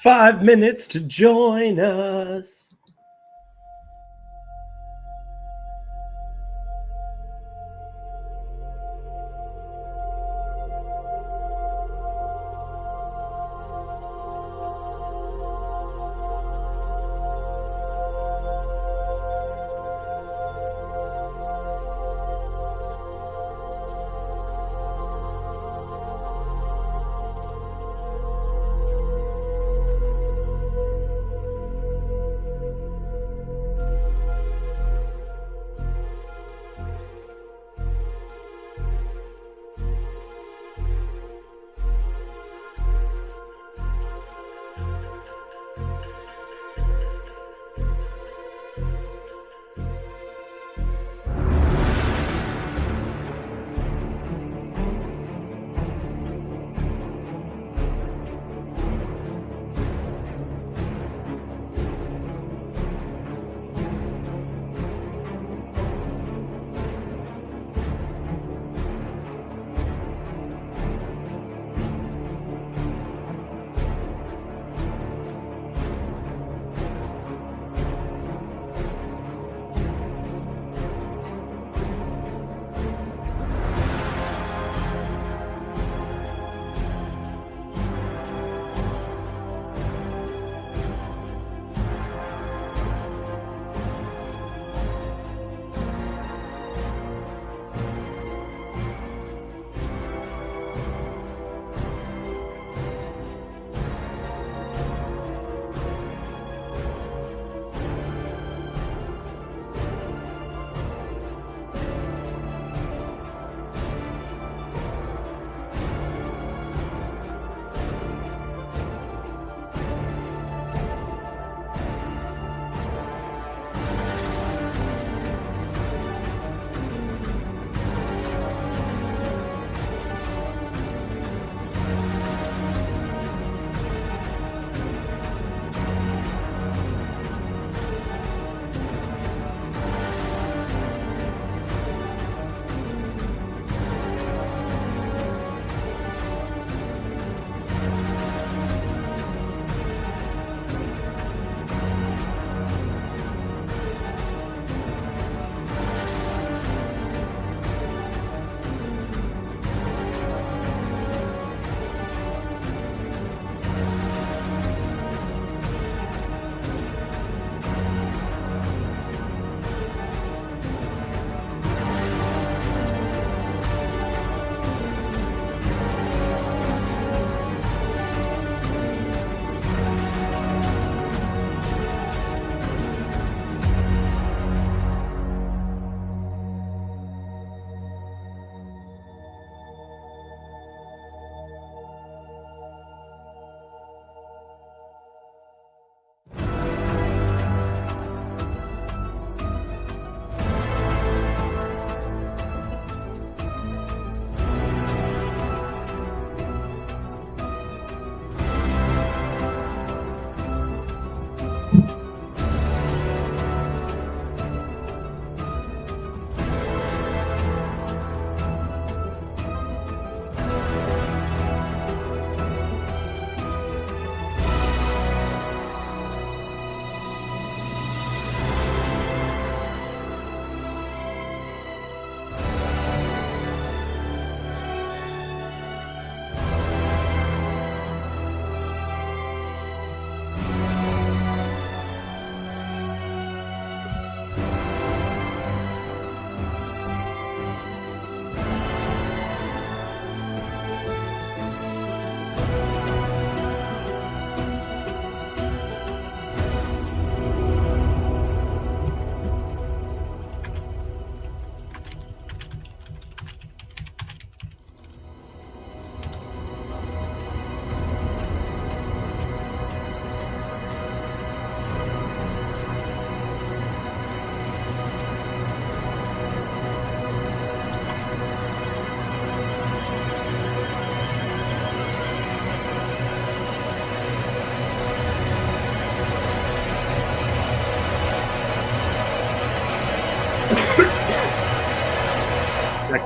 5 minutes to join us.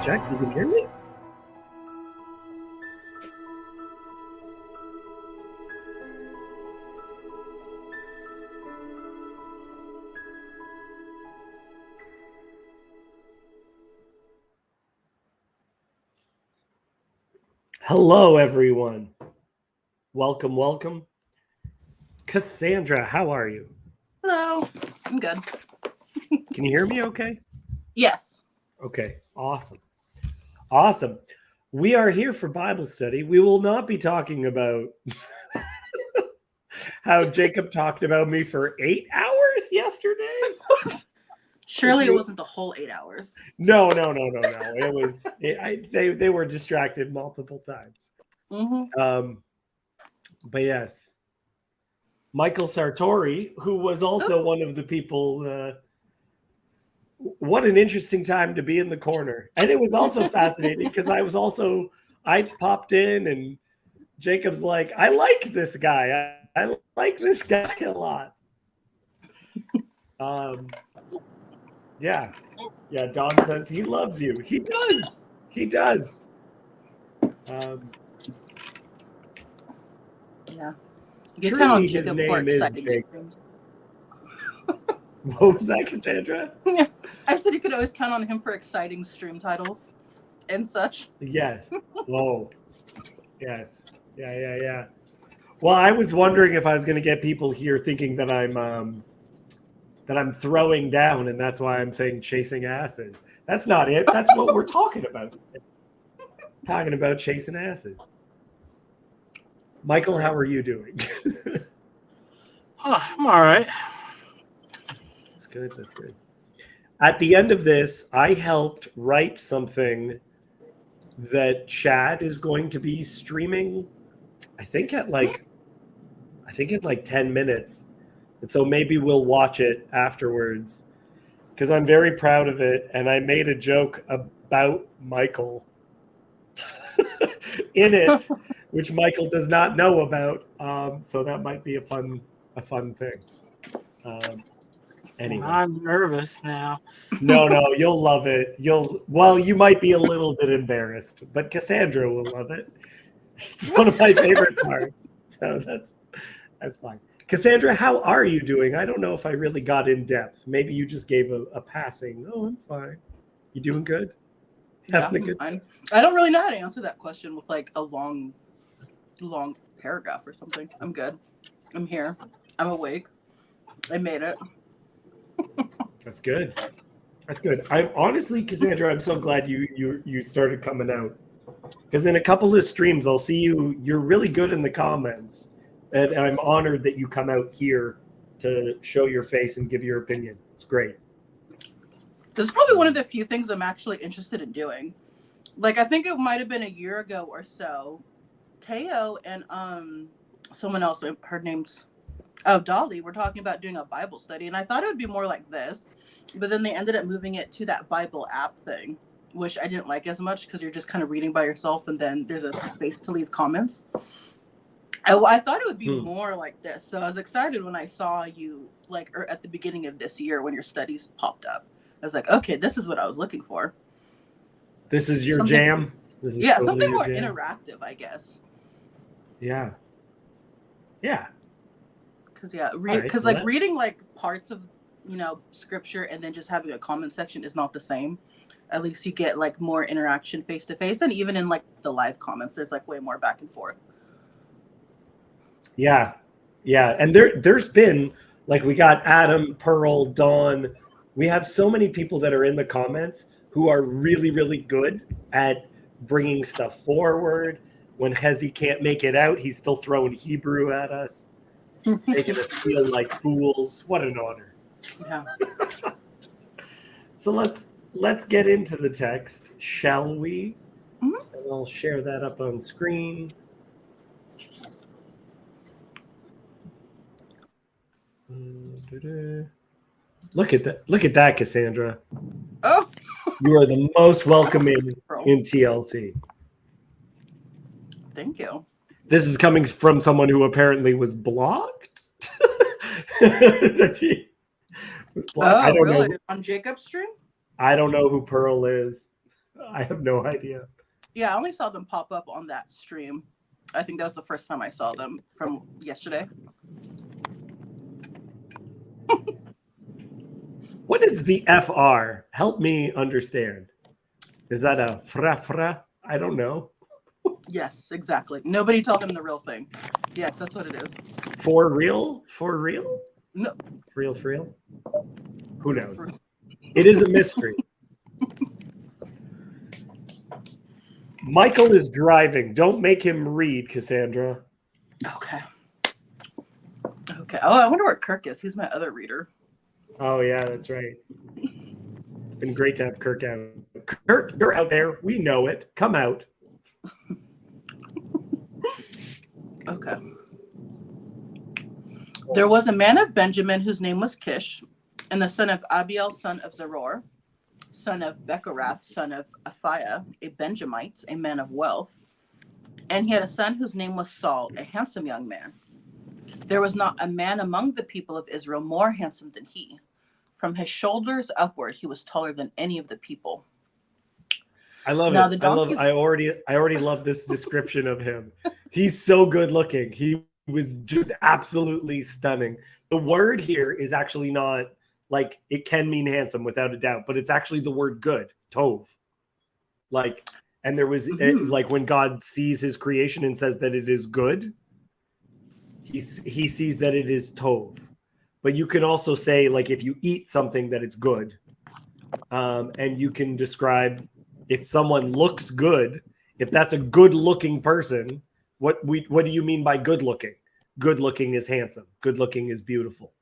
Jack, you can hear me? Hello, everyone. Welcome, welcome. Cassandra, how are you? Hello. I'm good. Can you hear me okay? Yes. Okay, awesome. Awesome. We are here for Bible study. We will not be talking about how Jacob talked about me for 8 hours yesterday. Surely it wasn't the whole 8 hours. No. It was they were distracted multiple times. Mm-hmm. But yes, Michael Sartori, who was also one of the people. What an interesting time to be in the corner, and it was also fascinating because I popped in and Jacob's like, I like this guy. I like this guy a lot. Um, yeah. Don says he loves you. He does. He does. Yeah. You can count on Truly, his Jacob for name is exciting Jake. streams. What was that, Cassandra? Yeah. I said you could always count on him for exciting stream titles and such. Yes. Oh, yes. Yeah. Well, I was wondering if I was going to get people here thinking that I'm throwing down, and that's why I'm saying chasing asses. That's not it. That's what we're talking about. Talking about chasing asses. Michael, how are you doing? I'm all right. That's good. That's good. At the end of this, I helped write something that Chad is going to be streaming. I think in like 10 minutes. And so maybe we'll watch it afterwards because I'm very proud of it. And I made a joke about Michael in it, which Michael does not know about. So that might be a fun thing. Anyway. I'm nervous now. No, you'll love it. You might be a little bit embarrassed, but Cassandra will love it. It's one of my favorite parts. So that's fine. Cassandra, how are you doing? I don't know if I really got in depth. Maybe you just gave a passing. Oh, I'm fine. You doing good? Having a good fine. I don't really know how to answer that question with like a long paragraph or something. I'm good. I'm here. I'm awake. I made it. That's good. That's good. I'm honestly, Cassandra, I'm so glad you started coming out. Because in a couple of streams, I'll see you. You're really good in the comments. And I'm honored that you come out here to show your face and give your opinion. It's great. This is probably one of the few things I'm actually interested in doing. Like, I think it might have been a year ago or so. Teo and someone else, her name's Dolly, were talking about doing a Bible study. And I thought it would be more like this. But then they ended up moving it to that Bible app thing, which I didn't like as much because you're just kind of reading by yourself and then there's a space to leave comments. I thought it would be more like this. So I was excited when I saw you at the beginning of this year when your studies popped up. I was like, okay, this is what I was looking for. This is your jam? This is totally something more jam. Interactive, I guess. Yeah. Because reading like parts of, scripture and then just having a comment section is not the same. At least you get like more interaction face to face, and even in like the live comments, there's like way more back and forth. Yeah. And there's been like we got Adam, Pearl, Dawn. We have so many people that are in the comments who are really, really good at bringing stuff forward. When Hezi can't make it out, he's still throwing Hebrew at us, making us feel like fools. What an honor. Yeah. So let's get into the text, shall we? Mm-hmm. And I'll share that up on screen. Look at that, Cassandra. Oh, you are the most welcoming in TLC. Thank you. This is coming from someone who apparently was blocked. Was blocked. I don't know. On Jacob's stream? I don't know who Pearl is. I have no idea. Yeah, I only saw them pop up on that stream. I think that was the first time I saw them from yesterday. What is the FR? Help me understand. Is that a fra? I don't know. Yes, exactly. Nobody told him the real thing. Yes, that's what it is. For real? For real? No, For real? For real? Who knows? It is a mystery. Michael is driving. Don't make him read, Cassandra. okay. Okay. Oh, I wonder where Kirk is. He's my other reader. Oh, yeah, that's right. It's been great to have Kirk out. Kirk, you're out there. We know it. Come out. Okay. There was a man of Benjamin whose name was Kish, and the son of Abiel, son of Zeror, son of Becherath, son of Aphiah, a Benjamite, a man of wealth. And he had a son whose name was Saul, a handsome young man. There was not a man among the people of Israel more handsome than he. From his shoulders upward, he was taller than any of the people. I love Now it. the donkeys. I already love this description of him. He's so good looking. He was just absolutely stunning. The word here is actually not like, it can mean handsome without a doubt, but it's actually the word good, tov. Like, and there was like when God sees his creation and says that it is good, he sees that it is tov. But you can also say, like, if you eat something, that it's good. And you can describe if someone looks good, if that's a good looking person, what do you mean by good looking? Good looking is handsome. Good looking is beautiful.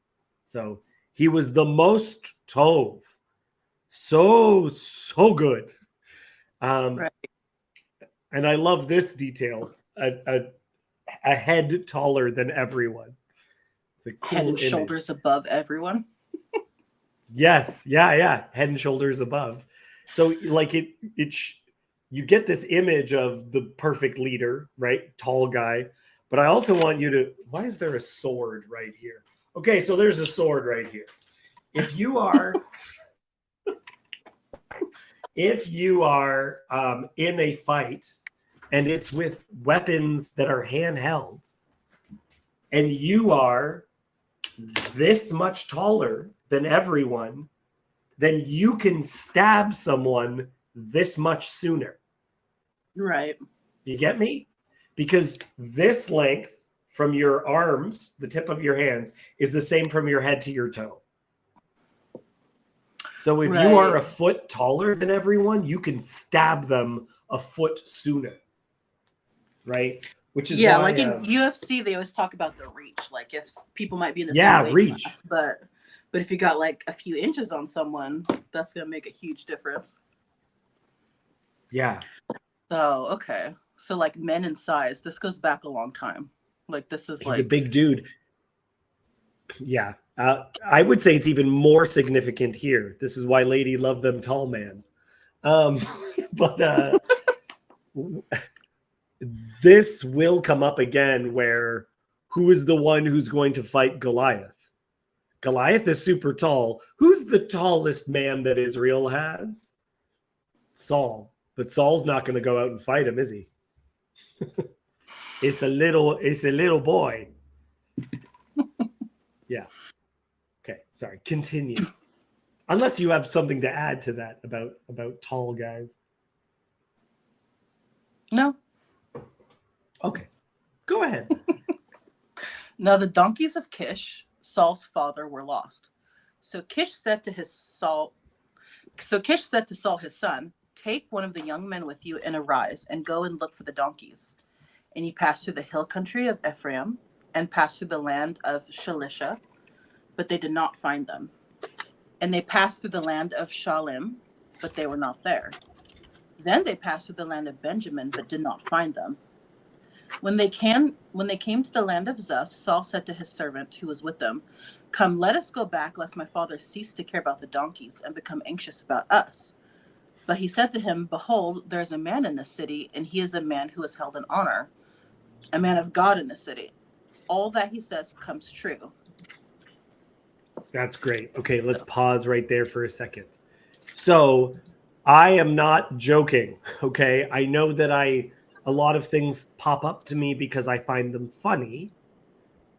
So he was the most tov. So good. Right. And I love this detail. A head taller than everyone. It's a cool Head and image. shoulders above everyone. Yes. Yeah. Head and shoulders above. So like you get this image of the perfect leader, right? Tall guy. But I also want you to, why is there a sword right here? Okay, so there's a sword right here. If you are in a fight and it's with weapons that are handheld and you are this much taller than everyone, then you can stab someone this much sooner. Right. You get me? Because this length from your arms, the tip of your hands, is the same from your head to your toe. So if you are a foot taller than everyone, you can stab them a foot sooner. Right? Which is why, like in UFC, they always talk about the reach. Like if people might be in the same weight reach. class, but if you got like a few inches on someone, that's gonna make a huge difference. Yeah. So okay, so like men in size, this goes back a long time. Like this is he's a big dude. Yeah. I would say it's even more significant here. This is why lady love them tall man. But this will come up again where who is the one who's going to fight Goliath? Goliath is super tall. Who's the tallest man that Israel has? Saul. But Saul's not going to go out and fight him, is he? It's a little boy. Yeah. Okay, sorry. Continue. Unless you have something to add to that about tall guys. No. Okay. Go ahead. Now the donkeys of Kish, Saul's father, were lost. So Kish said to Saul his son, "Take one of the young men with you and arise and go and look for the donkeys." And he passed through the hill country of Ephraim and passed through the land of Shalisha, but they did not find them. And they passed through the land of Shalim, but they were not there. Then they passed through the land of Benjamin, but did not find them. When they came to the land of Zuph, Saul said to his servant who was with them, "Come, let us go back, lest my father cease to care about the donkeys and become anxious about us." But he said to him, "Behold, there is a man in this city, and he is a man who is held in honor, a man of God in the city. All that he says comes true." That's great. Okay, let's pause right there for a second. So I am not joking, okay? I know that a lot of things pop up to me because I find them funny,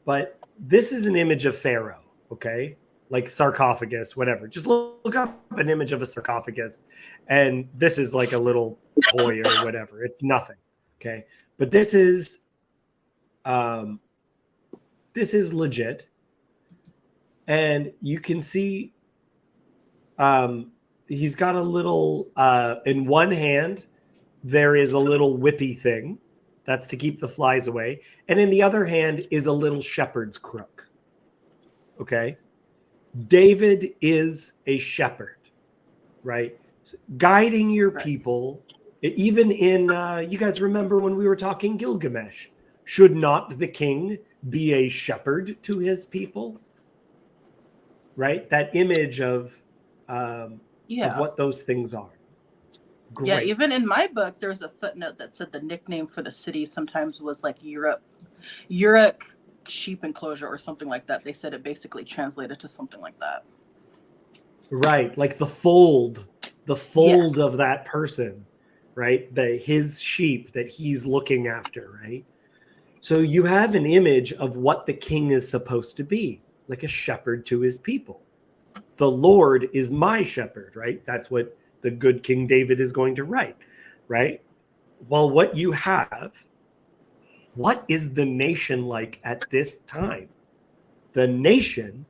but this is an image of Pharaoh, okay? Like sarcophagus, whatever. Just look up an image of a sarcophagus, and this is like a little toy or whatever. It's nothing. Okay, but this is legit, and you can see he's got a little in one hand there is a little whippy thing that's to keep the flies away, and in the other hand is a little shepherd's crook. Okay, David is a shepherd, right? Guiding your people, even in you guys remember when we were talking Gilgamesh, should not the king be a shepherd to his people? Right, that image of what those things are. Great. Yeah, even in my book there was a footnote that said the nickname for the city sometimes was like Uruk sheep enclosure or something like that. They said it basically translated to something like that. Right, like the fold Yes. of that person, right? His sheep that he's looking after, right? So you have an image of what the king is supposed to be, like a shepherd to his people. The Lord is my shepherd, right? That's what the good King David is going to write, right? Well, what is the nation like at this time? The nation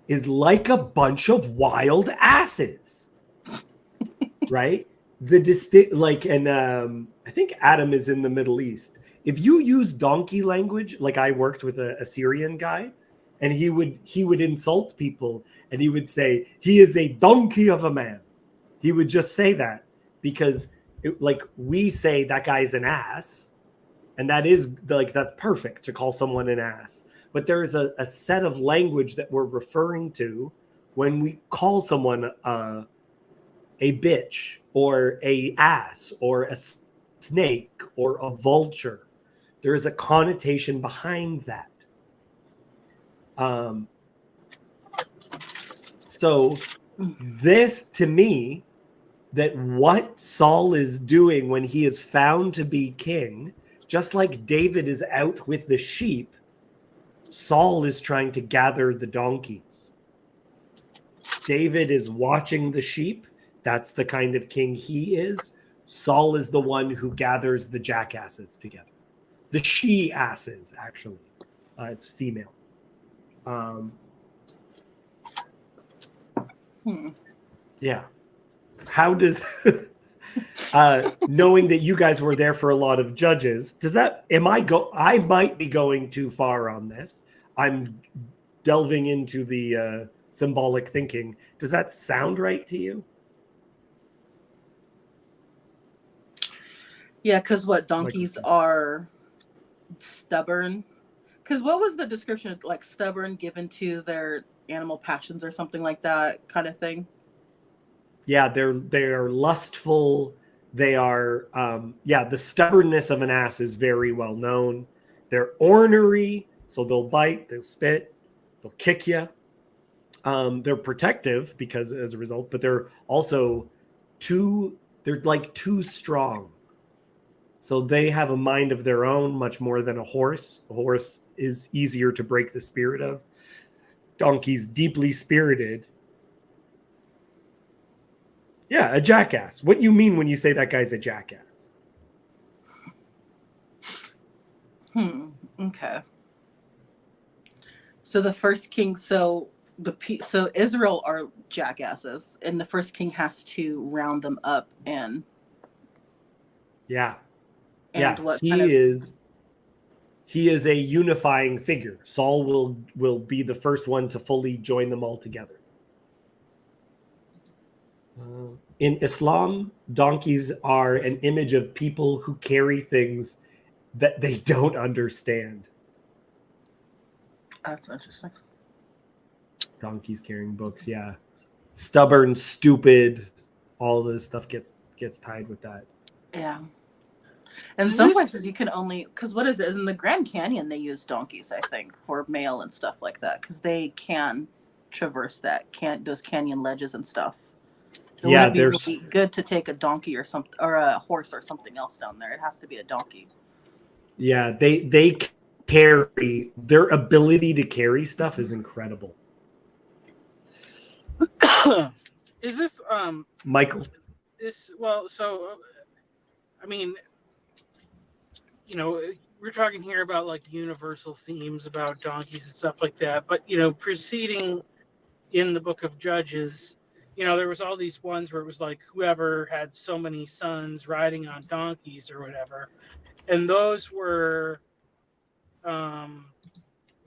is like a bunch of wild asses, right? I think Adam is in the Middle East. If you use donkey language, like I worked with a Syrian guy, and he would insult people, and he would say he is a donkey of a man. He would just say that because we say that guy's an ass, and that's perfect to call someone an ass. But there's a set of language that we're referring to when we call someone a bitch or a ass or a snake or a vulture. There is a connotation behind that. So this, to me, that what Saul is doing when he is found to be king, just like David is out with the sheep, Saul is trying to gather the donkeys. David is watching the sheep. That's the kind of king he is. Saul is the one who gathers the jackasses together. The she-asses, actually. It's female. Yeah. How does knowing that you guys were there for a lot of judges, I might be going too far on this. I'm delving into the symbolic thinking. Does that sound right to you? Yeah, because donkeys are stubborn. Because what was the description of, like, stubborn, given to their animal passions or something like that kind of thing? Yeah, they're lustful. They are the stubbornness of an ass is very well known. They're ornery, so they'll bite, they'll spit, they'll kick you. They're protective because as a result, but they're also too strong. So they have a mind of their own much more than a horse. A horse is easier to break the spirit of. Donkey's deeply spirited. Yeah, a jackass. What you mean when you say that guy's a jackass? Okay. So the first king, so Israel are jackasses, and the first king has to round them up and. Yeah. And what he is a unifying figure. Saul will be the first one to fully join them all together. In Islam, donkeys are an image of people who carry things that they don't understand. That's interesting. Donkeys carrying books, yeah. Stubborn, stupid, all this stuff gets tied with that. Yeah. In some places you can only, because what is it? In the Grand Canyon they use donkeys, I think, for mail and stuff like that, because they can traverse those canyon ledges and stuff. It wouldn't be really good to take a donkey or something, or a horse or something else down there. It has to be a donkey. Yeah, they carry, their ability to carry stuff is incredible. Is this Michael? I mean, we're talking here about like universal themes about donkeys and stuff like that. But preceding in the book of Judges, there was all these ones where it was like whoever had so many sons riding on donkeys or whatever, and those were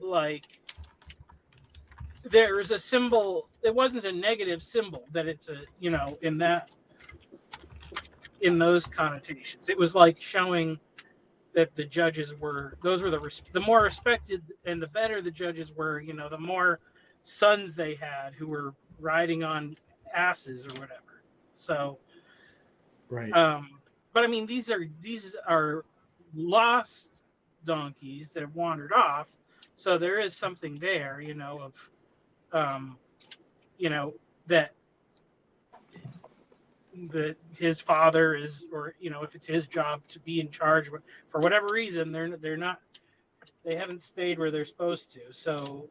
like there was a symbol. It wasn't a negative symbol that it's a in those connotations. It was like showing that the judges were the more respected and the better the judges were, the more sons they had who were riding on asses or whatever. So Right. but I mean these are lost donkeys that have wandered off, so there is something there, of that his father is, or if it's his job to be in charge, for whatever reason they haven't stayed where they're supposed to. So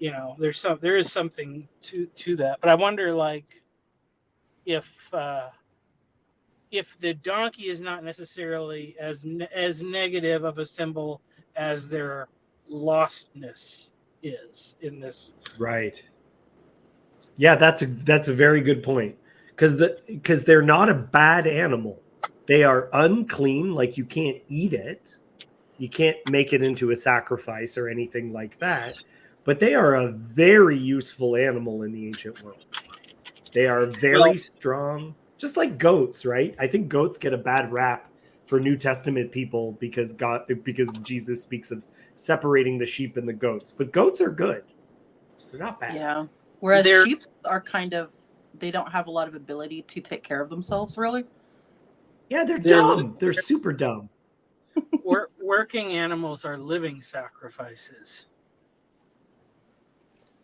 there is something to that. But I wonder, like, if the donkey is not necessarily as negative of a symbol as their lostness is in this. Right. Yeah, that's a very good point. Because they're not a bad animal. They are unclean, like you can't eat it. You can't make it into a sacrifice or anything like that. But they are a very useful animal in the ancient world. They are very strong, just like goats, right? I think goats get a bad rap for New Testament people because Jesus speaks of separating the sheep and the goats. But goats are good. They're not bad. Yeah. Whereas sheep are kind of, they don't have a lot of ability to take care of themselves, really. Yeah, they're dumb. They're super dumb. Working animals are living sacrifices.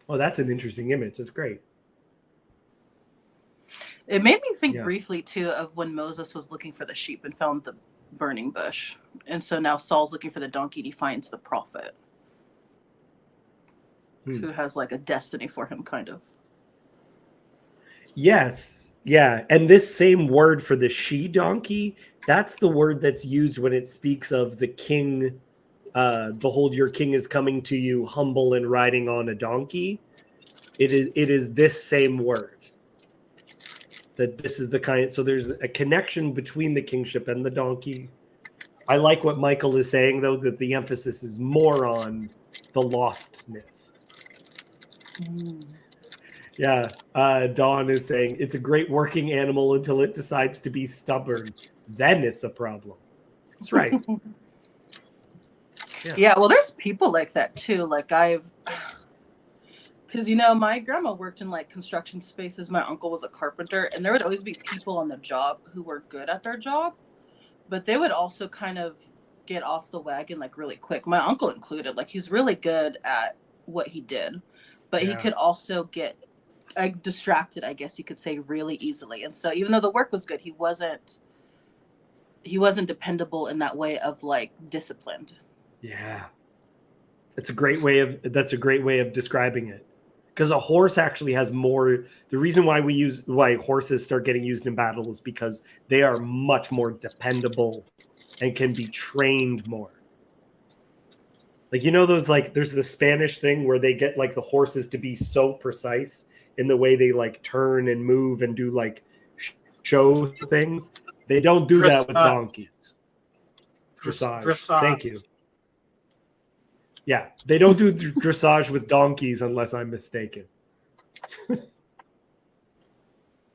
Oh, that's an interesting image. That's great. It made me think briefly, too, of when Moses was looking for the sheep and found the burning bush. And so now Saul's looking for the donkey and he finds the prophet who has like a destiny for him, kind of. Yes. Yeah. And this same word for the she donkey, that's the word that's used when it speaks of the king. Behold, your king is coming to you, humble and riding on a donkey. It is this same word. That this is the kind. So there's a connection between the kingship and the donkey. I like what Michael is saying, though, that the emphasis is more on the lostness. Yeah. Dawn is saying it's a great working animal until it decides to be stubborn. Then it's a problem. That's right. Yeah, well, there's people like that too. Like because my grandma worked in like construction spaces. My uncle was a carpenter, and there would always be people on the job who were good at their job, but they would also kind of get off the wagon like really quick. My uncle included. Like he's really good at what he did, but he could also get distracted, I guess you could say, really easily. And so even though the work was good, he wasn't dependable in that way of like disciplined. Yeah. That's a great way of describing it. Because a horse actually has more. The reason why horses start getting used in battle is because they are much more dependable and can be trained more. Like, those, like, there's the Spanish thing where they get like the horses to be so precise in the way they like turn and move and do like show things. They don't do that with donkeys. Dressage. Thank you. Yeah, they don't do dressage with donkeys unless I'm mistaken.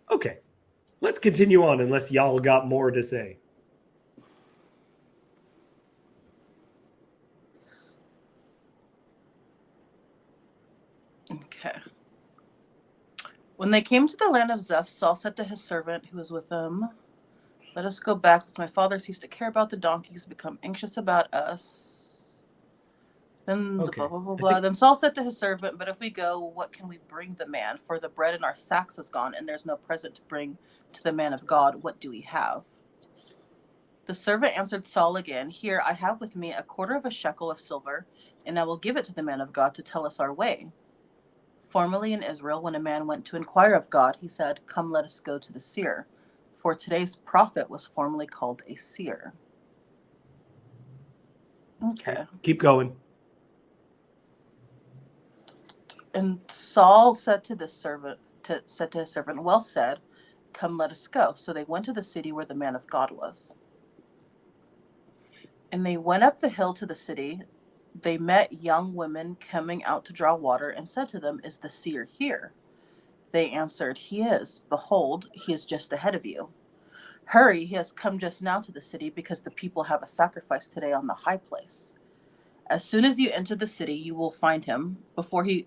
Okay, let's continue on unless y'all got more to say. Okay. When they came to the land of Zeph, Saul said to his servant who was with him, "Let us go back, lest my father cease to care about the donkeys, become anxious about us." Then blah, blah, blah, blah. Then Saul said to his servant, "But if we go, what can we bring the man? For the bread in our sacks is gone, and there's no present to bring to the man of God. What do we have?" The servant answered Saul again, "Here, I have with me 1/4 of a shekel of silver, and I will give it to the man of God to tell us our way." Formerly in Israel, when a man went to inquire of God, he said, "Come, let us go to the seer." For today's prophet was formerly called a seer. Okay. Keep going. And Saul said to his servant, "Well said, come, let us go." So they went to the city where the man of God was. And they went up the hill to the city. They met young women coming out to draw water, and said to them, "Is the seer here?" They answered, "He is. Behold, he is just ahead of you. Hurry, he has come just now to the city, because the people have a sacrifice today on the high place. As soon as you enter the city, you will find him before he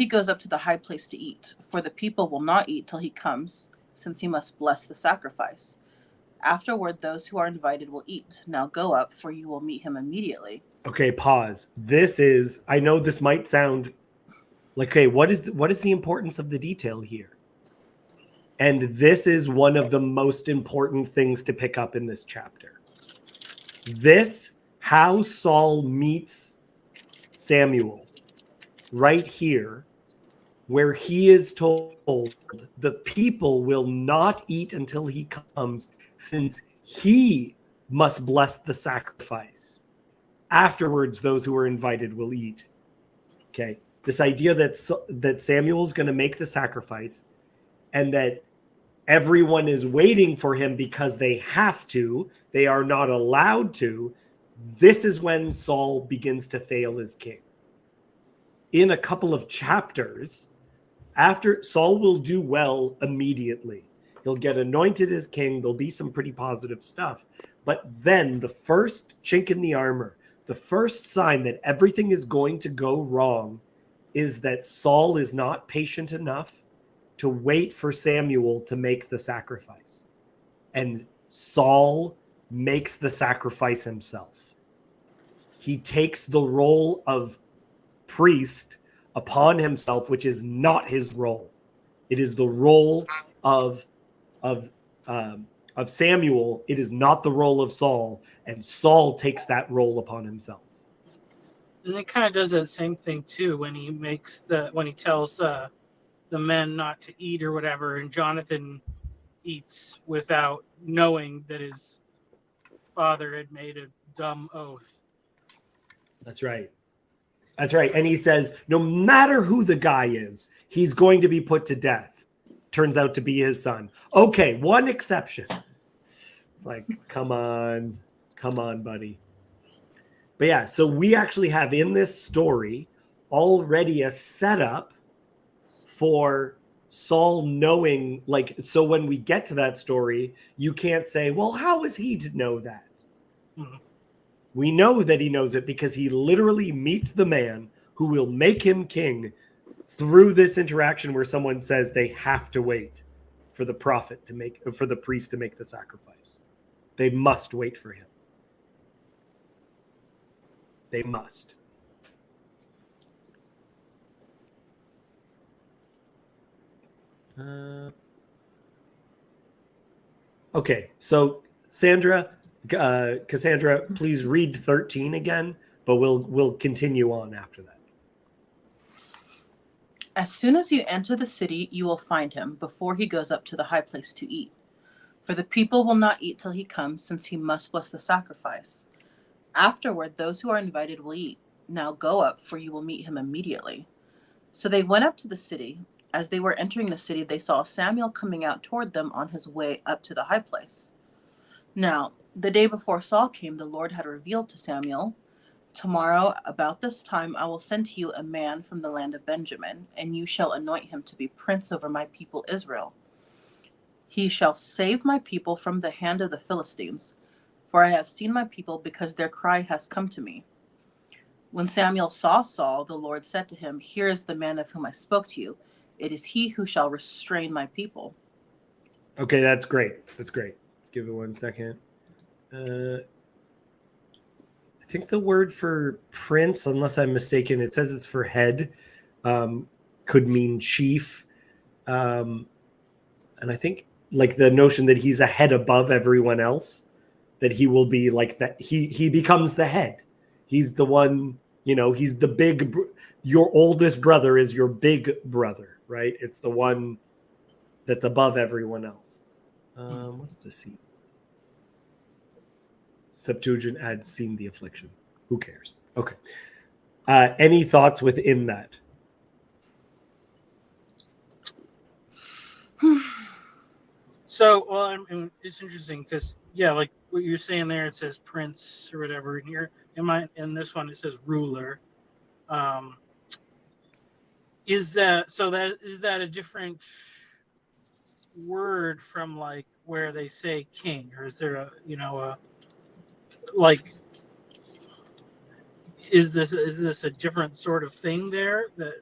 goes up to the high place to eat. For the people will not eat till he comes, since he must bless the sacrifice. Afterward, those who are invited will eat. Now go up, for you will meet him immediately." Okay, pause. I know this might sound like, okay, what is the importance of the detail here? And this is one of the most important things to pick up in this chapter. How Saul meets Samuel, right here, where he is told the people will not eat until he comes, since he must bless the sacrifice. Afterwards, those who are invited will eat. Okay, this idea that Samuel's going to make the sacrifice, and that everyone is waiting for him because they have to, they are not allowed to. This is when Saul begins to fail as king. In a couple of chapters, after, Saul will do well immediately. He'll get anointed as king. There'll be some pretty positive stuff. But then the first chink in the armor, the first sign that everything is going to go wrong, is that Saul is not patient enough to wait for Samuel to make the sacrifice. And Saul makes the sacrifice himself. He takes the role of priest upon himself, which is not his role. It is the role of Samuel. It is not the role of Saul, and Saul takes that role upon himself. And it kind of does that same thing too when he tells the men not to eat or whatever, and Jonathan eats without knowing that his father had made a dumb oath. That's right. That's right. And he says, no matter who the guy is, he's going to be put to death. Turns out to be his son. Okay, one exception. It's like, come on, buddy. But yeah, so we actually have in this story already a setup for Saul knowing, like, so when we get to that story, you can't say, well, how is he to know that? Mm-hmm. We know that he knows it because he literally meets the man who will make him king through this interaction where someone says they have to wait for the priest to make the sacrifice. They must wait for him. They must. Okay, so Cassandra, please read 13 again, but we'll continue on after that. As soon as you enter the city, you will find him before he goes up to the high place to eat. For the people will not eat till he comes, since he must bless the sacrifice. Afterward, those who are invited will eat. Now go up, for you will meet him immediately. So they went up to the city. As they were entering the city, they saw Samuel coming out toward them on his way up to the high place. Now, the day before Saul came, the Lord had revealed to Samuel, "Tomorrow, about this time, I will send to you a man from the land of Benjamin, and you shall anoint him to be prince over my people Israel. He shall save my people from the hand of the Philistines, for I have seen my people, because their cry has come to me." When Samuel saw Saul, the Lord said to him, "Here is the man of whom I spoke to you. It is he who shall restrain my people." Okay, that's great. That's great. Let's give it 1 second. I think the word for prince, unless I'm mistaken, it says it's for head, could mean chief. And I think like the notion that he's a head above everyone else, that he will be like that. He becomes the head. He's the one, he's the big, your oldest brother is your big brother, right? It's the one that's above everyone else. What's the seat? Septuagint adds seen the affliction. Who cares? Okay. Any thoughts within that? So, well, it's interesting because like what you're saying there, it says prince or whatever. And here, in this one, it says ruler. Is that a different word from like where they say king, or is there a like is this a different sort of thing there that?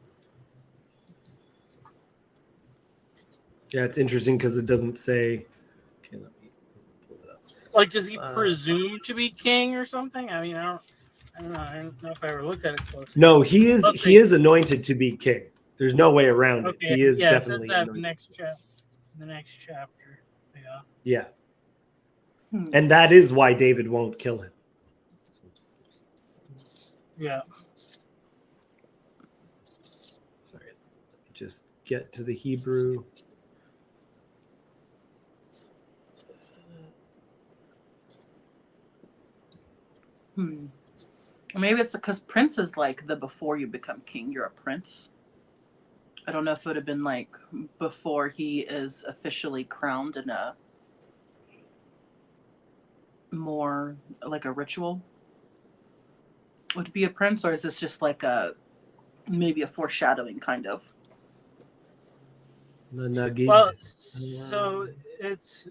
Yeah, it's interesting because it doesn't say. Okay, let me pull it up. Like, does he presume to be king or something? I mean, I don't know. I don't know if I ever looked at it closely. No, he is anointed to be king. There's no way around it. He is definitely that anointed. the next chapter. Yeah. And that is why David won't kill him. Yeah. Sorry. Let me just get to the Hebrew. Maybe it's because prince is like the before you become king, you're a prince. I don't know if it would have been like before he is officially crowned in a more like a ritual. Would it be a prince, or is this just like maybe a foreshadowing kind of? Well, so it's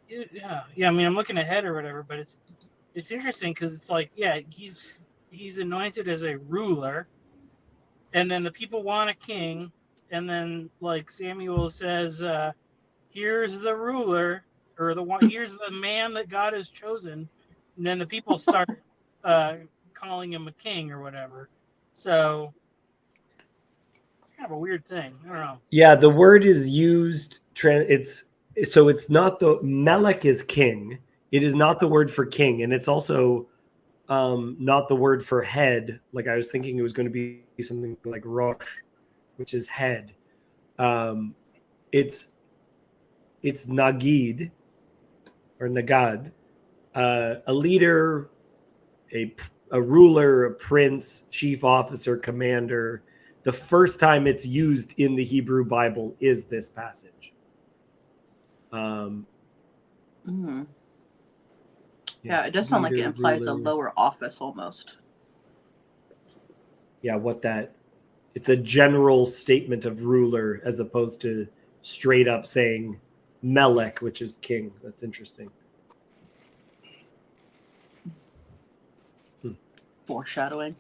yeah. I mean, I'm looking ahead or whatever, but it's interesting because it's like he's anointed as a ruler, and then the people want a king, and then like Samuel says, "Here's the ruler," or here's the man that God has chosen, and then the people start calling him a king or whatever. So it's kind of a weird thing. I don't know. Yeah, the word is used. It's not the Melech is king. It is not the word for king, and it's also not the word for head. Like I was thinking, it was going to be something like Rosh, which is head. It's Nagid or Nagad, a leader, a ruler, a prince, chief officer, commander. The first time it's used in the Hebrew Bible is this passage. Yeah, it does sound like it implies a lower office almost. Yeah, it's a general statement of ruler as opposed to straight up saying Melech, which is king. That's interesting. Foreshadowing.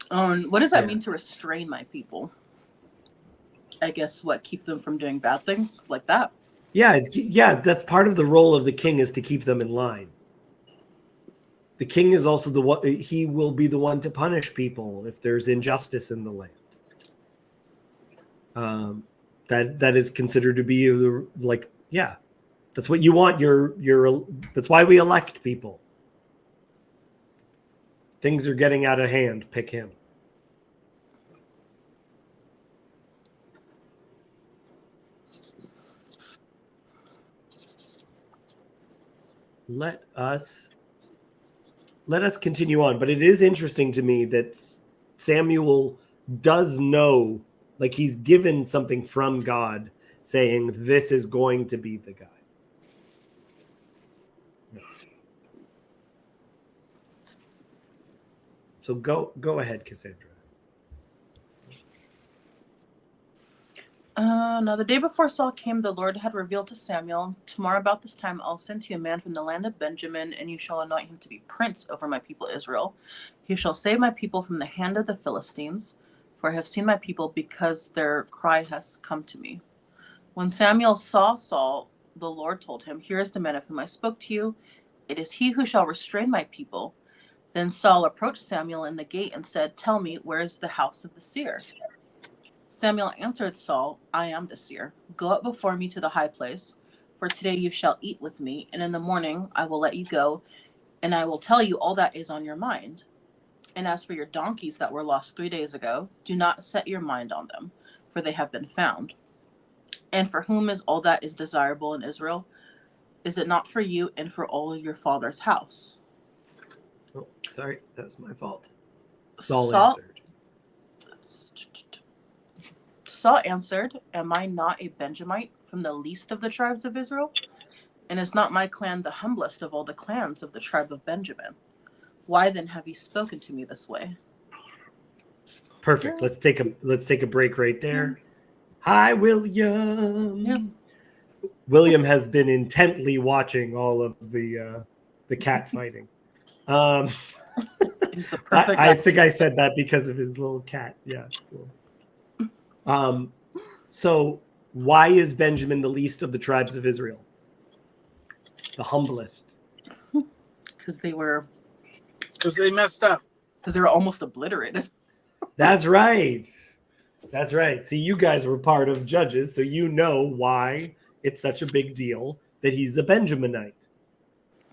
What does that mean to restrain my people? I guess keep them from doing bad things like that? Yeah, that's part of the role of the king, is to keep them in line. The king is also the one. He will be the one to punish people if there's injustice in the land. That is considered to be that's what you want. That's why we elect people. Things are getting out of hand. Pick him. Let us continue on. But it is interesting to me that Samuel does know, like he's given something from God saying this is going to be the guy. So go ahead, Cassandra. Now the day before Saul came, the Lord had revealed to Samuel, "Tomorrow about this time I'll send to you a man from the land of Benjamin, and you shall anoint him to be prince over my people Israel. He shall save my people from the hand of the Philistines, for I have seen my people because their cry has come to me." When Samuel saw Saul, the Lord told him, "Here is the man of whom I spoke to you. It is he who shall restrain my people." Then Saul approached Samuel in the gate and said, "Tell me, where is the house of the seer?" Samuel answered Saul, "I am the seer. Go up before me to the high place, for today you shall eat with me, and in the morning I will let you go, and I will tell you all that is on your mind. And as for your donkeys that were lost 3 days ago, do not set your mind on them, for they have been found. And for whom is all that is desirable in Israel? Is it not for you and for all your father's house? Oh, sorry, that was my fault. Saul Saul answered. Saul answered, Am I not a Benjamite from the least of the tribes of Israel? And is not my clan the humblest of all the clans of the tribe of Benjamin? Why then have you spoken to me this way? Perfect. Let's take a break right there. Hi, William. Yeah. William has been intently watching all of the cat fighting. He's the perfect I guy. think I said that because of his little cat. Yeah. So why is Benjamin the least of the tribes of Israel? The humblest. Because they messed up. Because they were almost obliterated. That's right. That's right. See, you guys were part of Judges, so you know why it's such a big deal that he's a Benjaminite.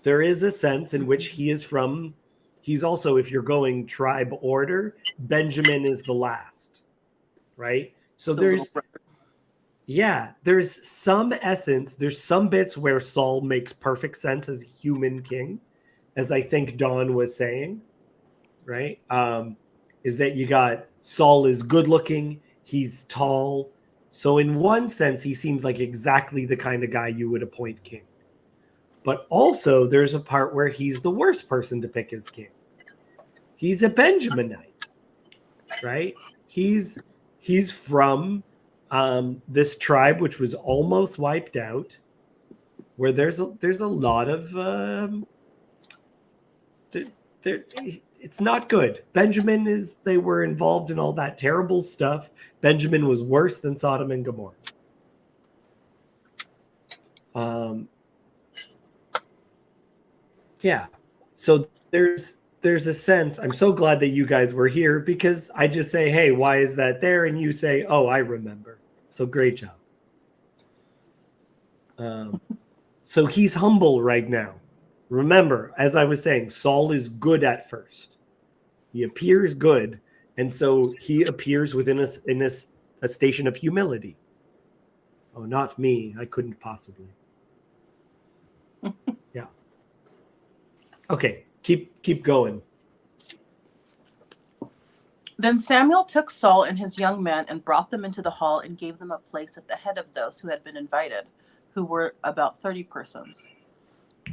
There is a sense in which he is from, he's also, if you're going tribe order, Benjamin is the last, right? So there's some essence, there's some bits where Saul makes perfect sense as a human king, as I think Dawn was saying, right? Is that you got Saul is good looking, he's tall. So in one sense, he seems like exactly the kind of guy you would appoint king. But also there's a part where he's the worst person to pick as king. He's a Benjaminite, right? He's from this tribe which was almost wiped out, where there's a lot of it's not good. They were involved in all that terrible stuff. Benjamin was worse than Sodom and Gomorrah. Yeah. So there's a sense. I'm so glad that you guys were here, because I just say, hey, why is that there? And you say, oh, I remember. So great job. So he's humble right now. Remember, as I was saying, Saul is good at first. He appears good, and so he appears within a station of humility. Oh, not me. I couldn't possibly. Yeah. Okay, keep going. Then Samuel took Saul and his young men and brought them into the hall and gave them a place at the head of those who had been invited, who were about 30 persons.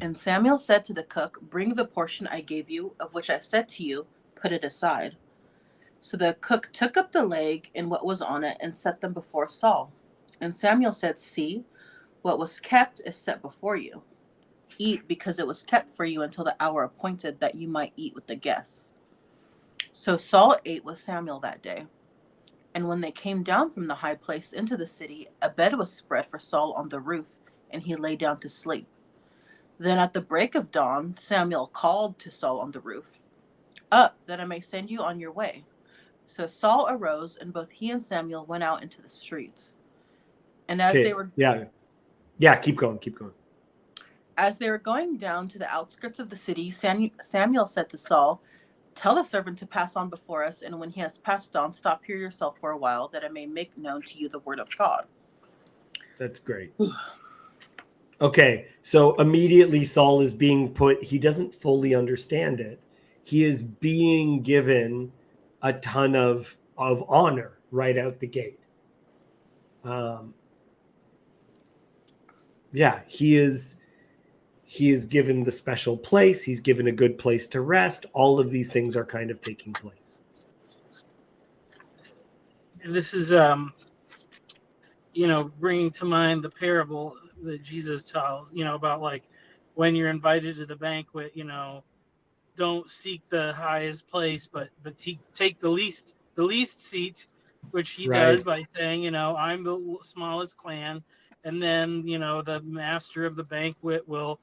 And Samuel said to the cook, Bring the portion I gave you, of which I said to you, put it aside. So the cook took up the leg and what was on it and set them before Saul. And Samuel said, See, what was kept is set before you. Eat, because it was kept for you until the hour appointed that you might eat with the guests. So Saul ate with Samuel that day. And when they came down from the high place into the city, a bed was spread for Saul on the roof, and he lay down to sleep. Then at the break of dawn, Samuel called to Saul on the roof, Up, that I may send you on your way. So Saul arose, and both he and Samuel went out into the streets. And as they were keep going. As they were going down to the outskirts of the city, Samuel said to Saul, Tell the servant to pass on before us, and when he has passed on, stop here yourself for a while, that I may make known to you the word of God. That's great. Okay, so immediately Saul is being put, he doesn't fully understand it. He is being given a ton of honor right out the gate. He is given the special place. He's given a good place to rest. All of these things are kind of taking place. And this is, bringing to mind the parable that Jesus tells, about like when you're invited to the banquet, don't seek the highest place, but take the least seat, which he does by saying, I'm the smallest clan, and then the master of the banquet will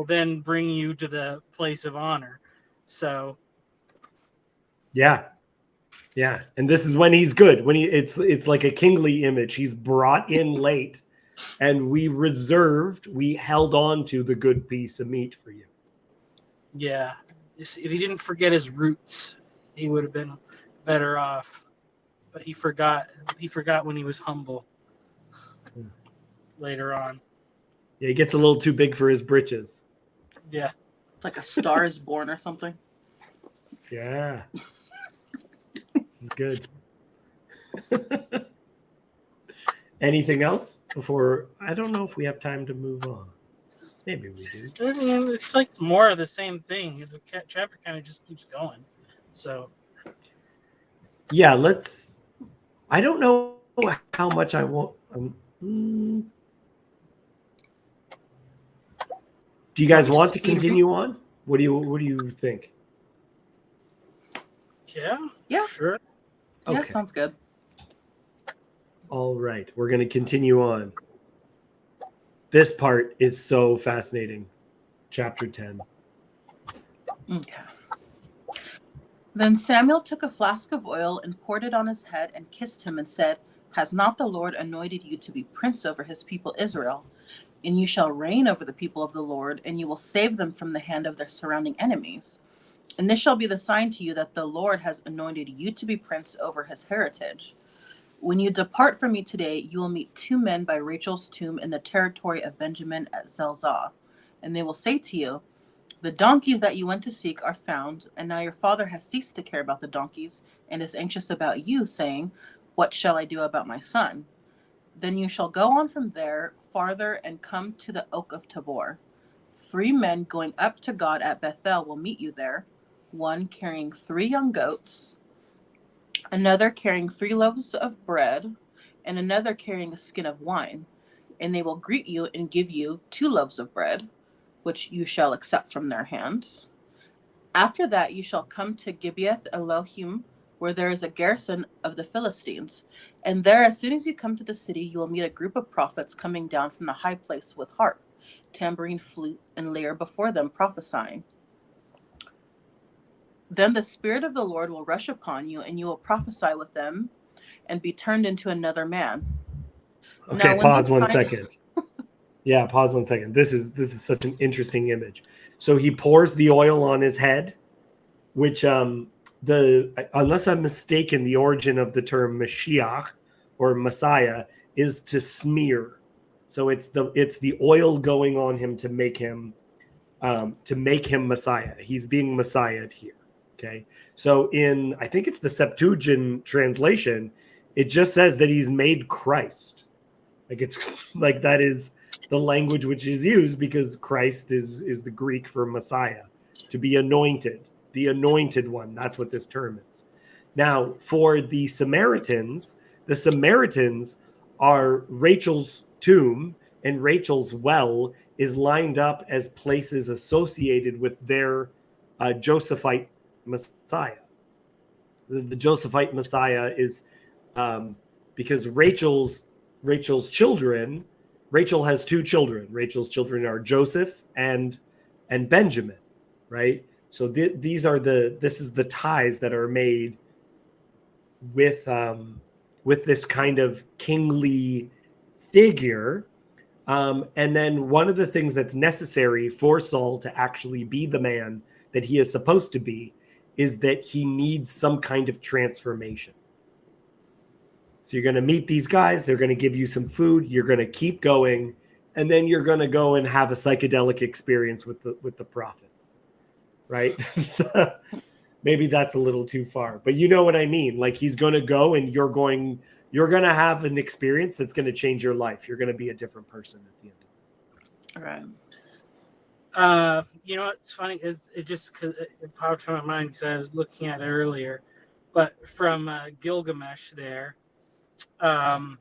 then bring you to the place of honor. So yeah, and this is when he's good, when it's like a kingly image. He's brought in late, and we held on to the good piece of meat for you. Yeah, if he didn't forget his roots, he would have been better off. But he forgot when he was humble. later on. Yeah, he gets a little too big for his britches. Yeah. It's like A Star is Born or something. Yeah. This is good. Anything else before? I don't know if we have time to move on. Maybe we do. I mean, it's like more of the same thing. The chapter kind of just keeps going. So Yeah, let's. I don't know how much I want. Do you guys want to continue on? What do you think? Yeah. Sure. Yeah, Okay. sounds good. All right, we're going to continue on. This part is so fascinating. Chapter 10. Okay. Then Samuel took a flask of oil and poured it on his head and kissed him and said, "Has not the Lord anointed you to be prince over his people Israel? And you shall reign over the people of the Lord, and you will save them from the hand of their surrounding enemies. And this shall be the sign to you that the Lord has anointed you to be prince over his heritage. When you depart from me today, you will meet 2 men by Rachel's tomb in the territory of Benjamin at Zelzah. And they will say to you, 'The donkeys that you went to seek are found, and now your father has ceased to care about the donkeys and is anxious about you, saying, What shall I do about my son?' Then you shall go on from there farther and come to the oak of Tabor. 3 men going up to God at Bethel will meet you there, one carrying 3 young goats, another carrying 3 loaves of bread, and another carrying a skin of wine. And they will greet you and give you 2 loaves of bread, which you shall accept from their hands. After that you shall come to Gibeath Elohim, where there is a garrison of the Philistines. And there, as soon as you come to the city, you will meet a group of prophets coming down from the high place with harp, tambourine, flute, and lyre before them, prophesying. Then the Spirit of the Lord will rush upon you, and you will prophesy with them and be turned into another man. Okay, Now, when pause this one sign- second. Yeah, pause 1 second. This is such an interesting image. So he pours the oil on his head, which unless I'm mistaken, the origin of the term Mashiach or Messiah is to smear. So it's the oil going on him to make him Messiah. He's being Messiahed here. Okay. So I think it's the Septuagint translation, it just says that he's made Christ. Like it's like that is the language which is used because Christ is the Greek for Messiah, to be anointed, the anointed one. That's what this term is. Now, for the Samaritans are Rachel's tomb and Rachel's well is lined up as places associated with their Josephite Messiah. The Josephite Messiah is because Rachel's children. Rachel has 2 children. Rachel's children are Joseph and Benjamin, right? So this is the ties that are made with this kind of kingly figure. And then one of the things that's necessary for Saul to actually be the man that he is supposed to be is that he needs some kind of transformation. So you're going to meet these guys. They're going to give you some food. You're going to keep going. And then you're going to go and have a psychedelic experience with the prophets, right? Maybe that's a little too far, but you know what I mean? Like he's going to go and you're going to have an experience that's going to change your life. You're going to be a different person at the end of it. Right. You know, it's funny. It just cause it popped to my mind because I was looking at it earlier. But from Gilgamesh, there, when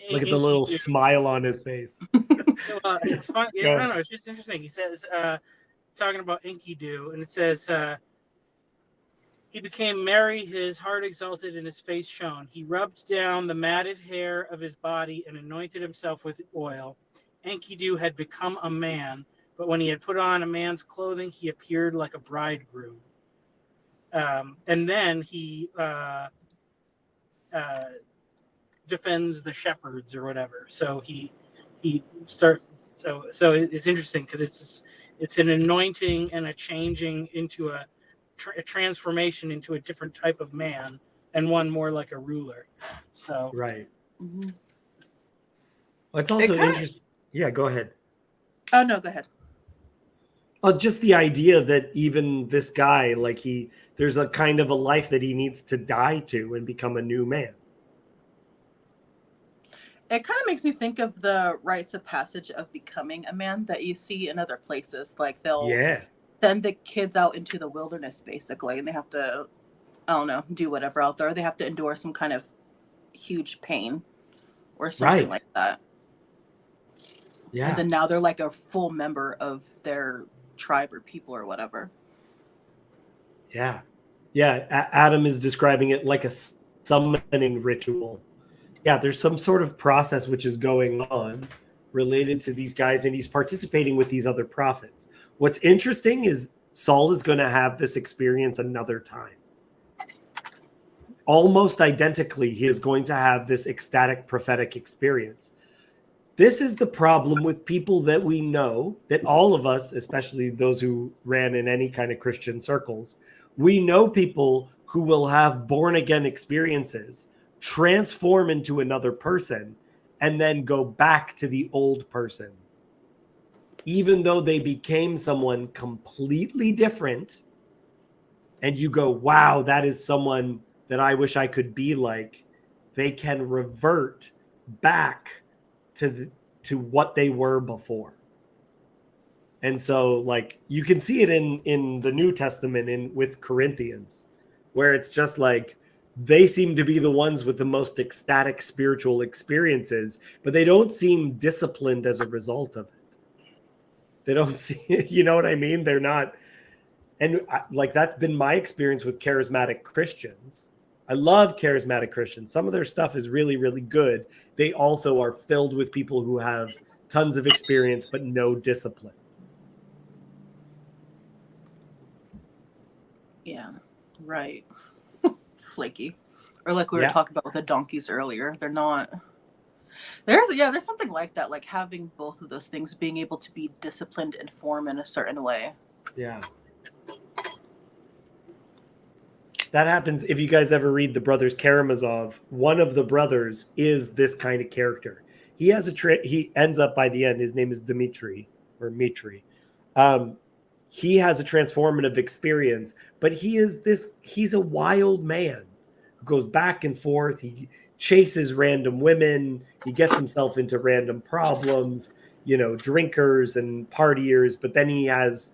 Look at the little Enkidu, smile on his face. it's fun. I don't know. It's just interesting. He says, talking about Enkidu, and it says, he became merry, his heart exalted, and his face shone. He rubbed down the matted hair of his body and anointed himself with oil. Enkidu had become a man, but when he had put on a man's clothing, he appeared like a bridegroom. And then he defends the shepherds or whatever. So he starts. So it's interesting because it's an anointing and a changing into a transformation into a different type of man and one more like a ruler. So Right. Mm-hmm. It's also kinda- interesting. Yeah, go ahead. Oh no, go ahead. Just the idea that even this guy, like there's a kind of a life that he needs to die to and become a new man. It kind of makes me think of the rites of passage of becoming a man that you see in other places. Like they'll Yeah, send the kids out into the wilderness basically, and they have to, I don't know, do whatever out there. They have to endure some kind of huge pain or something right. like that. Yeah. And then now they're like a full member of their tribe or people or whatever. Yeah. Yeah. Adam is describing it like a summoning ritual. Yeah, there's some sort of process which is going on related to these guys, and he's participating with these other prophets. What's interesting is Saul is going to have this experience another time. Almost identically, he is going to have this ecstatic prophetic experience. This is the problem with people that we know, that all of us, especially those who ran in any kind of Christian circles, we know people who will have born again experiences, transform into another person, and then go back to the old person. Even though they became someone completely different, and you go, wow, that is someone that I wish I could be like, they can revert back to what they were before. And so like you can see it in the New Testament with Corinthians, where it's just like they seem to be the ones with the most ecstatic spiritual experiences, but they don't seem disciplined as a result of it. They don't see, you know what I mean? They're not. And like that's been my experience with charismatic Christians. I love charismatic Christians. Some of their stuff is really, really good. They also are filled with people who have tons of experience, but no discipline. Yeah, right. Flaky. Or like we were Yeah. talking about with the donkeys earlier. They're not. There's something like that, like having both of those things, being able to be disciplined and form in a certain way. Yeah. That happens if you guys ever read the Brothers Karamazov. One of the brothers is this kind of character. He has he ends up by the end. His name is Dmitri or Mitri. He has a transformative experience, but he's a wild man who goes back and forth. He chases random women. He gets himself into random problems, drinkers and partiers. But then he has,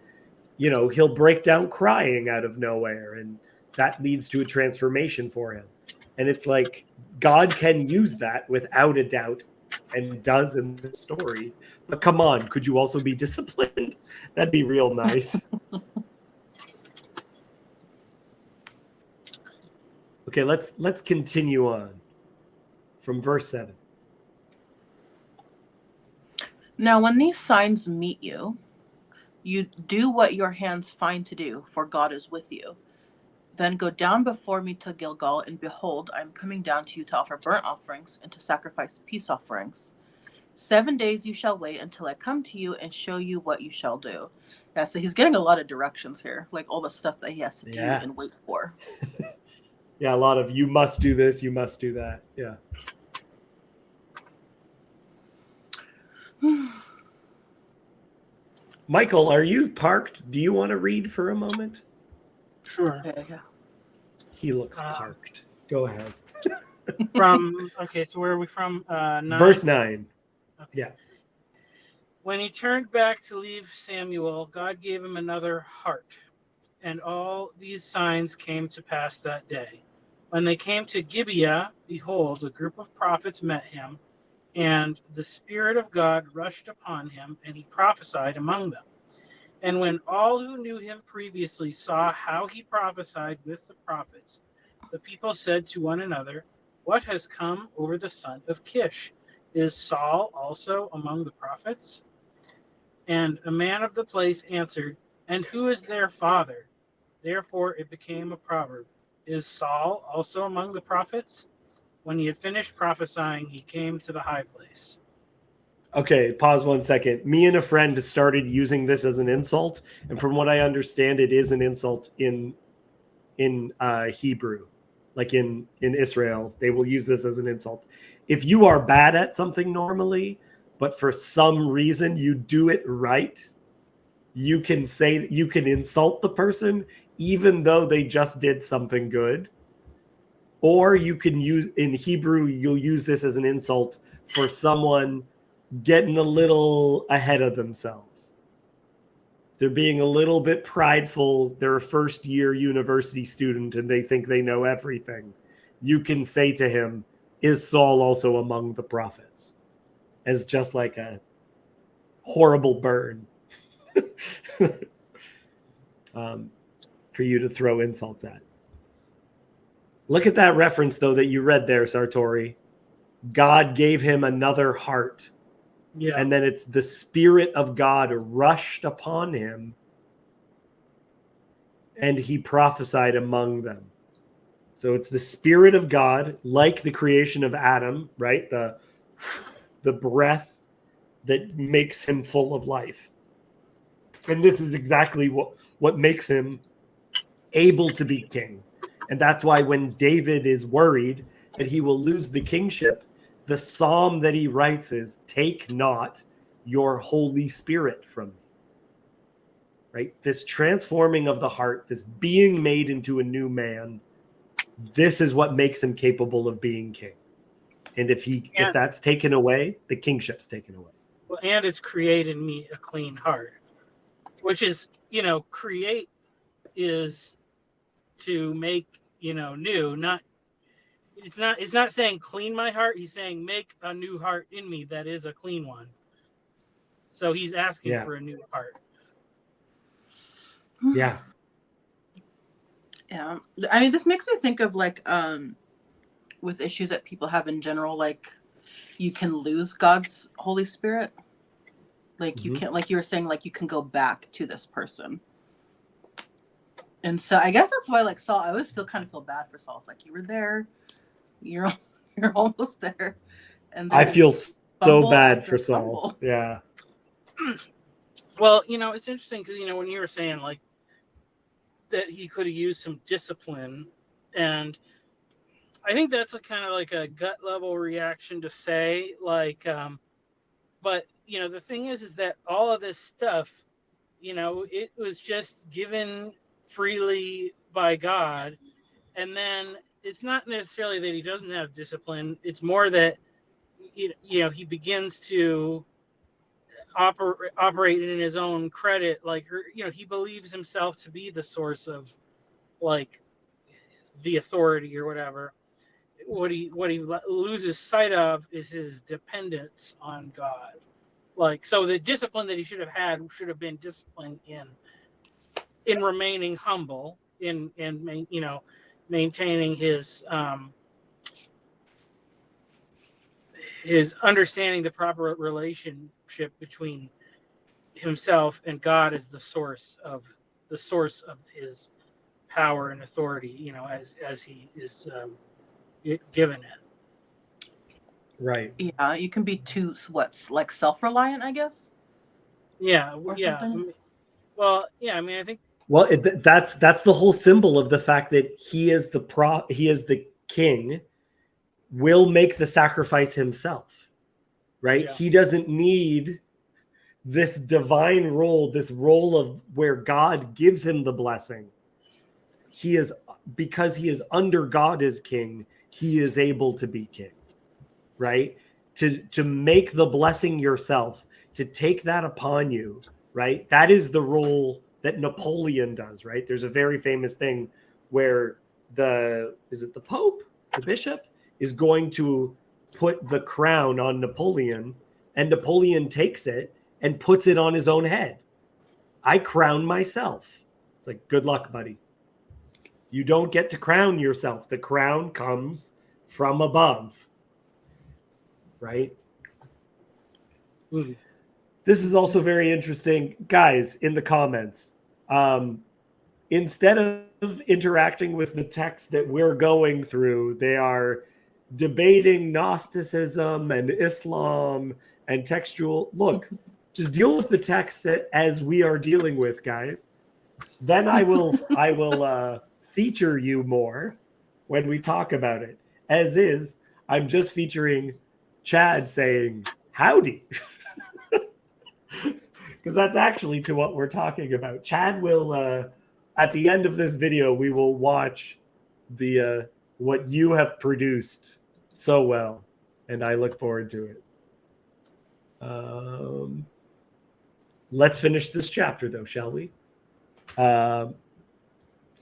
he'll break down crying out of nowhere, and that leads to a transformation for him. And it's like God can use that without a doubt, and does in the story. But come on, could you also be disciplined? That'd be real nice. Okay, let's continue on from verse 7. Now, when these signs meet you, you do what your hands find to do, for God is with you. Then go down before me to Gilgal, and behold, I am coming down to you to offer burnt offerings and to sacrifice peace offerings. 7 days you shall wait until I come to you and show you what you shall do. Yeah, so he's getting a lot of directions here, like all the stuff that he has to do and wait for. Yeah, a lot of you must do this, you must do that. Yeah. Michael, are you parked? Do you want to read for a moment? Sure. Yeah. He looks parked. Go ahead. So where are we from? 9? Verse 9. Okay. Yeah. When he turned back to leave Samuel, God gave him another heart. And all these signs came to pass that day. When they came to Gibeah, behold, a group of prophets met him, and the Spirit of God rushed upon him, and he prophesied among them. And when all who knew him previously saw how he prophesied with the prophets, the people said to one another, "What has come over the son of Kish? Is Saul also among the prophets?" And a man of the place answered, "And who is their father?" Therefore it became a proverb, "Is Saul also among the prophets?" When he had finished prophesying, he came to the high place. Okay, pause 1 second. Me and a friend started using this as an insult, and from what I understand, it is an insult in Hebrew, like in Israel. They will use this as an insult. If you are bad at something normally, but for some reason you do it right, you can insult the person even though they just did something good. Or you can use, in Hebrew, you'll use this as an insult for someone getting a little ahead of themselves. They're being a little bit prideful. They're a first-year university student and they think they know everything. You can say to him, is Saul also among the prophets? As just like a horrible burn for you to throw insults at. Look at that reference, though, that you read there, Sartori. God gave him another heart. Yeah. And then it's the Spirit of God rushed upon him, and he prophesied among them. So it's the Spirit of God, like the creation of Adam, right? The breath that makes him full of life. And this is exactly what makes him able to be king. And that's why when David is worried that he will lose the kingship, the psalm that he writes is, take not your Holy Spirit from me. Right? This transforming of the heart, this being made into a new man, this is what makes him capable of being king. And if that's taken away, the kingship's taken away. Well, and it's create in me a clean heart, which is, create is to make, new, it's not saying clean my heart. He's saying make a new heart in me that is a clean one. So he's asking for a new heart. Yeah. Yeah. I mean, this makes me think of with issues that people have in general, like you can lose God's Holy Spirit. Like you can't, like you were saying, like you can go back to this person. And so I guess that's why, like Saul, I always kind of feel bad for Saul. It's like you were there, you're almost there, and then I feel so bad for Saul. Yeah. Well, it's interesting because when you were saying like that he could have used some discipline, and I think that's a kind of like a gut level reaction to say, like, but the thing is that all of this stuff, it was just given freely by God. And then it's not necessarily that he doesn't have discipline. It's more that, he begins to operate in his own credit. Like, he believes himself to be the source of like the authority or whatever. What he loses sight of is his dependence on God. Like, so the discipline that he should have been disciplined in remaining humble, in maintaining his understanding the proper relationship between himself and God as the source of his power and authority, as he is given it. Right. Yeah, you can be too like self-reliant, I guess. Yeah, or yeah. something. Well, yeah. I mean, I think. Well, that's the whole symbol of the fact that he is the king, will make the sacrifice himself, right? Yeah. He doesn't need this divine role, this role of where God gives him the blessing. Because he is under God as king, he is able to be king, right? To make the blessing yourself, to take that upon you, right? That is the role that Napoleon does, right? There's a very famous thing where the Pope, the bishop, is going to put the crown on Napoleon, and Napoleon takes it and puts it on his own head. I crown myself. It's like, good luck, buddy. You don't get to crown yourself. The crown comes from above, right? Mm. This is also very interesting. Guys, in the comments, instead of interacting with the text that we're going through, they are debating Gnosticism and Islam and textual. Look, just deal with the text as we are dealing with, guys. Then I will feature you more when we talk about it. As is, I'm just featuring Chad saying, Howdy. Because that's actually to what we're talking about. Chad will, at the end of this video, we will watch the what you have produced so well, and I look forward to it. Let's finish this chapter, though, shall we? So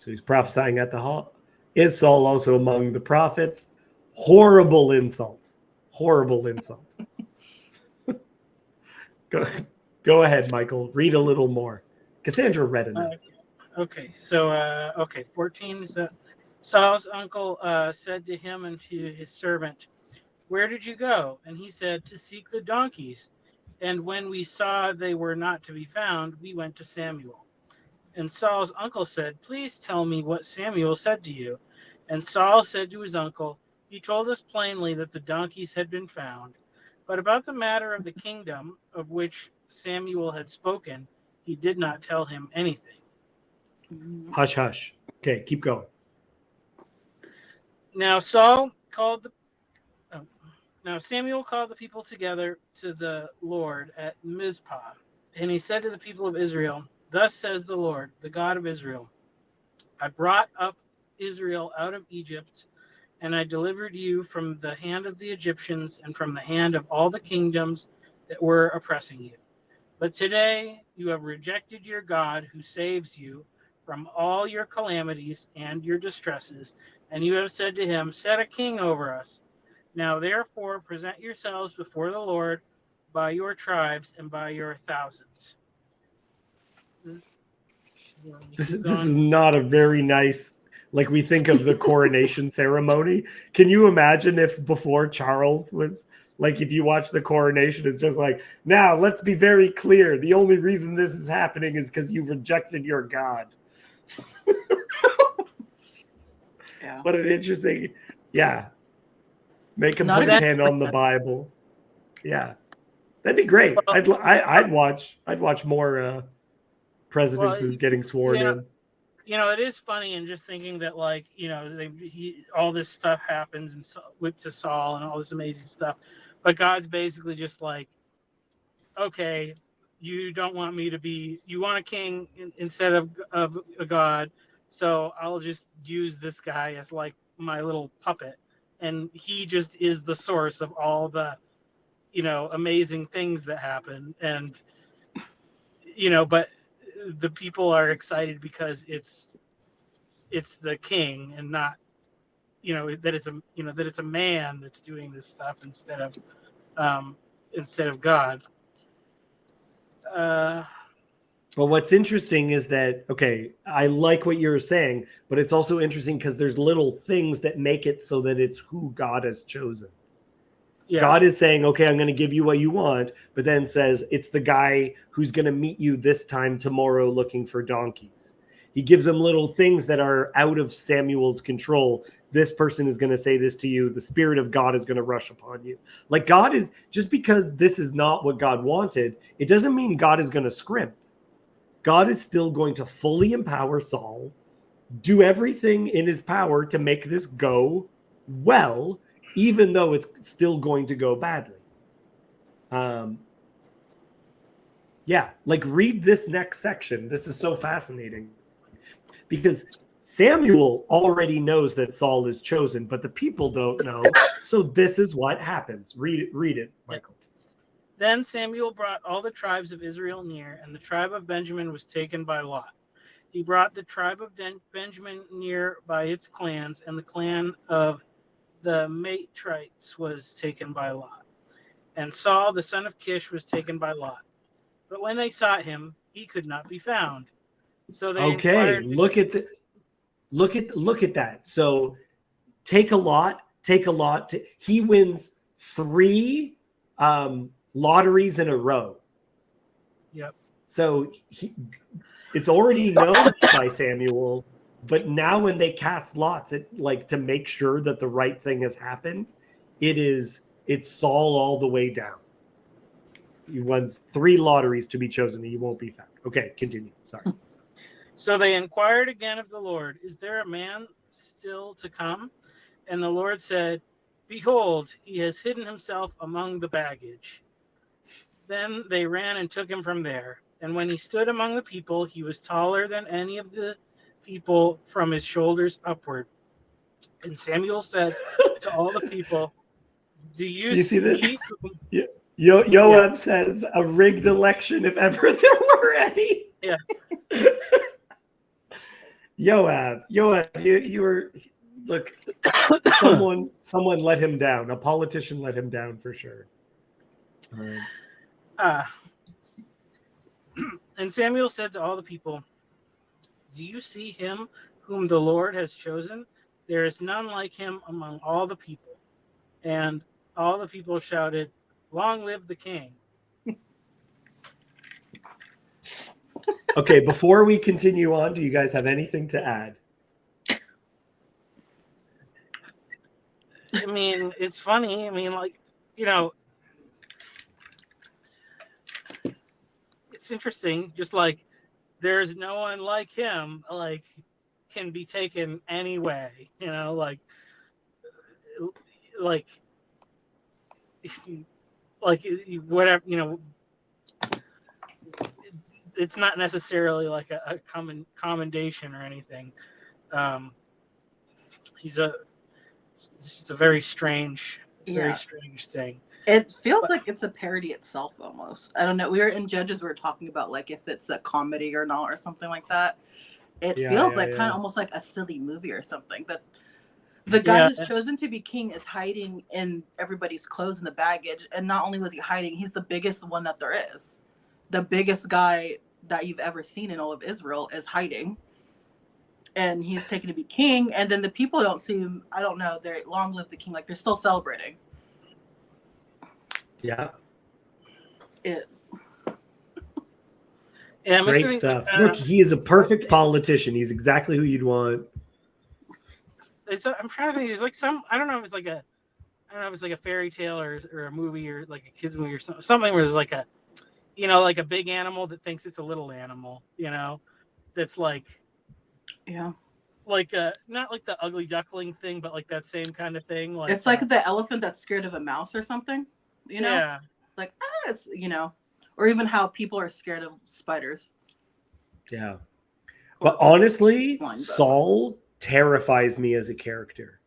he's prophesying at the hall. Is Saul also among the prophets? Horrible insult. Horrible insult. Go ahead, Michael. Read a little more. Cassandra read enough. Okay, so 14 is that Saul's uncle said to him and to his servant, "Where did you go?" And he said, "To seek the donkeys. And when we saw they were not to be found, we went to Samuel." And Saul's uncle said, "Please tell me what Samuel said to you." And Saul said to his uncle, "He told us plainly that the donkeys had been found. But about the matter of the kingdom of which Samuel had spoken, he did not tell him anything." Hush, hush. Okay, keep going. Now Samuel called the people together to the Lord at Mizpah, and he said to the people of Israel, "Thus says the Lord, the God of Israel, I brought up Israel out of Egypt, and I delivered you from the hand of the Egyptians and from the hand of all the kingdoms that were oppressing you. But today you have rejected your God who saves you from all your calamities and your distresses, and you have said to him, 'Set a king over us.' Now therefore present yourselves before the Lord by your tribes and by your thousands." This is not a very nice, like we think of the coronation ceremony. Can you imagine if before Charles was like, if you watch the coronation, it's just like, now let's be very clear. The only reason this is happening is because you've rejected your God. Yeah. What an interesting, yeah. Make him Not put his exactly hand on the Bible. Yeah, that'd be great. I'd watch more presidents getting sworn in. It is funny, and just thinking that, like, all this stuff happens to Saul and all this amazing stuff, but God's basically just like, okay, you don't want me to be, you want a king instead of a God, so I'll just use this guy as like my little puppet, and he just is the source of all the amazing things that happen, and but the people are excited because it's the king and not that it's a man that's doing this stuff instead of God. But what's interesting is that, okay, I like what you're saying, but it's also interesting because there's little things that make it so that it's who God has chosen. Yeah. God is saying, okay, I'm going to give you what you want, but then says it's the guy who's going to meet you this time tomorrow looking for donkeys. He gives them little things that are out of Samuel's control. This person is going to say this to you. The Spirit of God is going to rush upon you. Like, God is, just because this is not what God wanted, it doesn't mean God is going to scrimp. God is still going to fully empower Saul, do everything in his power to make this go well, even though it's still going to go badly. Yeah, like read this next section. This is so fascinating because Samuel already knows that Saul is chosen, but the people don't know. So this is what happens. Read it, Michael. Then Samuel brought all the tribes of Israel near, and the tribe of Benjamin was taken by lot. He brought the tribe of Benjamin near by its clans, and the clan of the Matrites was taken by lot. And Saul, the son of Kish, was taken by lot. But when they sought him, he could not be found. So they inquired. Look at that. So take a lot. He wins 3 lotteries in a row. Yep. So it's already known by Samuel, but now when they cast lots, to make sure that the right thing has happened, it's Saul all the way down. He wins 3 lotteries to be chosen, and he won't be found. Okay, continue. Sorry. So they inquired again of the Lord, "Is there a man still to come?" And the Lord said, "Behold, he has hidden himself among the baggage." Then they ran and took him from there. And when he stood among the people, he was taller than any of the people from his shoulders upward. And Samuel said to all the people, "Do Do you you see this? see whom?" Yeah, Yoav says a rigged election if ever there were any. yeah. Yoav, you were look. Someone let him down. A politician let him down for sure. Uh, and Samuel said to all the people, "Do you see him whom the Lord has chosen? There is none like him among all the people." And all the people shouted, "Long live the king." Okay, before we continue on, do you guys have anything to add? I mean, it's funny. I mean, like, you know, it's interesting. Just like there's no one like him, like, can be taken anyway. You know, like, like whatever. You know, it's not necessarily like a commendation or anything. Um, he's a it's a very strange thing. It feels But like it's a parody itself almost. I don't know. We were in Judges, we were talking about like if it's a comedy or not or something like that. It feels like kind of almost like a silly movie or something. But the guy who's chosen to be king is hiding in everybody's clothes and the baggage. And not only was he hiding, he's the biggest one that there is. The biggest guy that you've ever seen in all of Israel is hiding. And he's taken to be king. And then the people don't seem, I don't know, they're long live the king. Like they're still celebrating. Yeah. Yeah, great stuff. Look, he is a perfect politician. He's exactly who you'd want. I'm trying to think. There's like some. I don't know if it's like a. I don't know if it's like a fairy tale or a movie or like a kids movie or something where there's like a, you know, like a big animal that thinks it's a little animal. You know, that's like. Yeah. Like not like the ugly duckling thing, but like that same kind of thing. Like it's like the elephant that's scared of a mouse or something. You know. Yeah. Like it's or even how people are scared of spiders. Yeah. But honestly, Saul terrifies me as a character.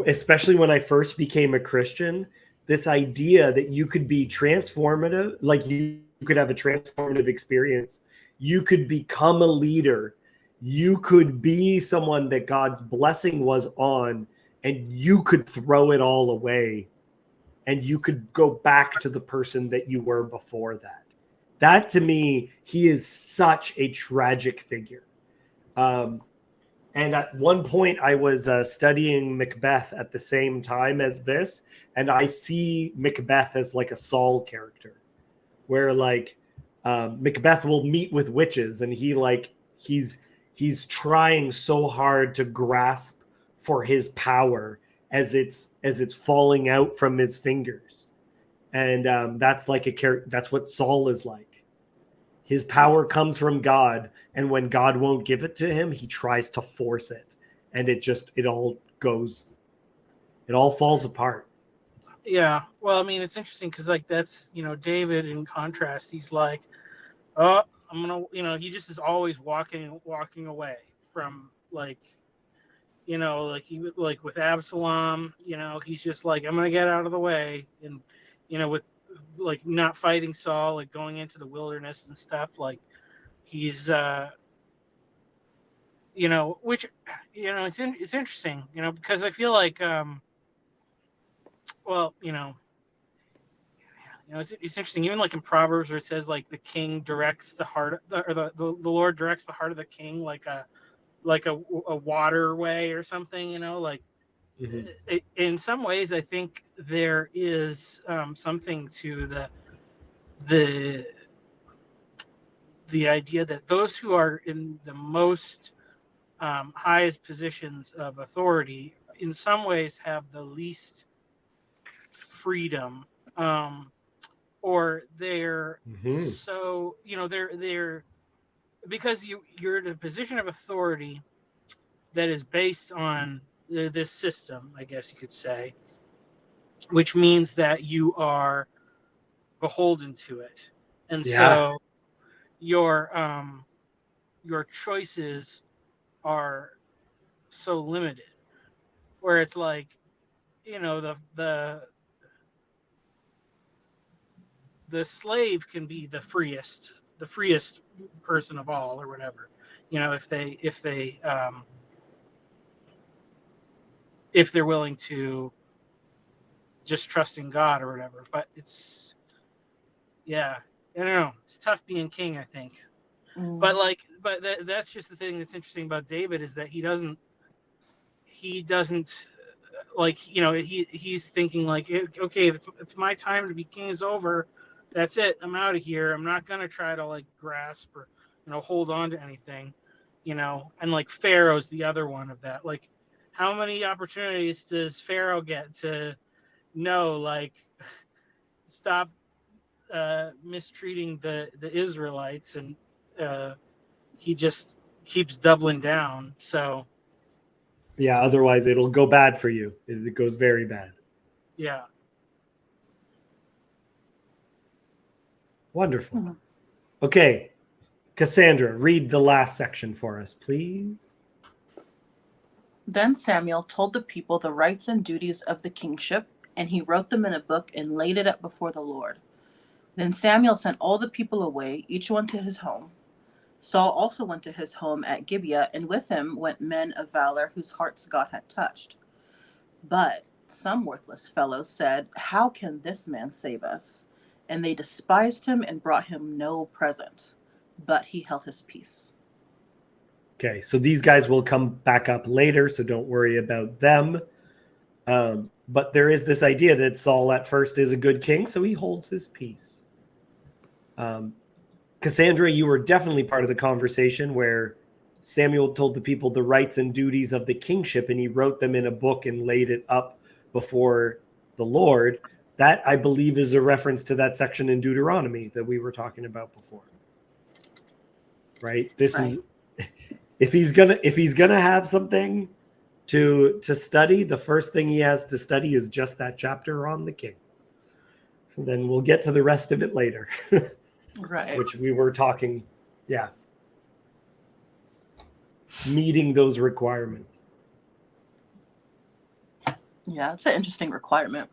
Especially when I first became a Christian, this idea that you could be transformative, like you could have a transformative experience. You could become a leader. You could be someone that God's blessing was on, and you could throw it all away. And you could go back to the person that you were before that. That to me, he is such a tragic figure. And at one point, I was studying Macbeth at the same time as this, and I see Macbeth as like a Saul character, where like Macbeth will meet with witches, and he's trying so hard to grasp for his power as it's falling out from his fingers, and that's like a character. That's what Saul is like. His power comes from God, and when God won't give it to him, he tries to force it, and it all falls apart. Yeah, well, I mean, it's interesting because like that's David in contrast. He's like, oh, I'm gonna, he just is always walking away from like. Like he like with Absalom, he's just like, I'm gonna get out of the way, and with like not fighting Saul, like going into the wilderness and stuff, like he's which it's interesting, because I feel like well, it's interesting, even like in Proverbs where it says like the king directs the heart, or the Lord directs the heart of the king like a waterway or something, like in some ways I think there is something to the idea that those who are in the most highest positions of authority in some ways have the least freedom, or they're so they're because you're in a position of authority that is based on this system, I guess you could say, which means that you are beholden to it, and Yeah. so your choices are so limited. Where it's like, the slave can be the freest person of all, or whatever. If they're willing to just trust in God or whatever. But yeah, I don't know. It's tough being king, I think. Mm. But that's just the thing that's interesting about David, is that he doesn't like, he's thinking like, okay, if my time to be king is over, that's it, I'm out of here. I'm not gonna try to like grasp or hold on to anything. And like Pharaoh's the other one of that. Like, how many opportunities does Pharaoh get to know, like, stop mistreating the Israelites, and he just keeps doubling down. So Yeah. Otherwise, it'll go bad for you. It goes very bad. yeah. Wonderful. Mhm. Okay. Cassandra, read the last section for us, please. Then Samuel told the people the rights and duties of the kingship, and he wrote them in a book and laid it up before the Lord. Then Samuel sent all the people away, each one to his home. Saul also went to his home at Gibeah, and with him went men of valor whose hearts God had touched. But some worthless fellows said, "How can this man save us?" And they despised him and brought him no present. But he held his peace. Okay. So these guys will come back up later, so don't worry about them. But there is this idea that Saul at first is a good king, so he holds his peace. Cassandra, you were definitely part of the conversation where Samuel told the people the rights and duties of the kingship, and he wrote them in a book and laid it up before the Lord. That, I believe, is a reference to that section in Deuteronomy that we were talking about before. Right? This Right. is if he's gonna have something to study, the first thing he has to study is just that chapter on the king. And then we'll get to the rest of it later. Right. Which we were talking, yeah, meeting those requirements. Yeah, it's an interesting requirement.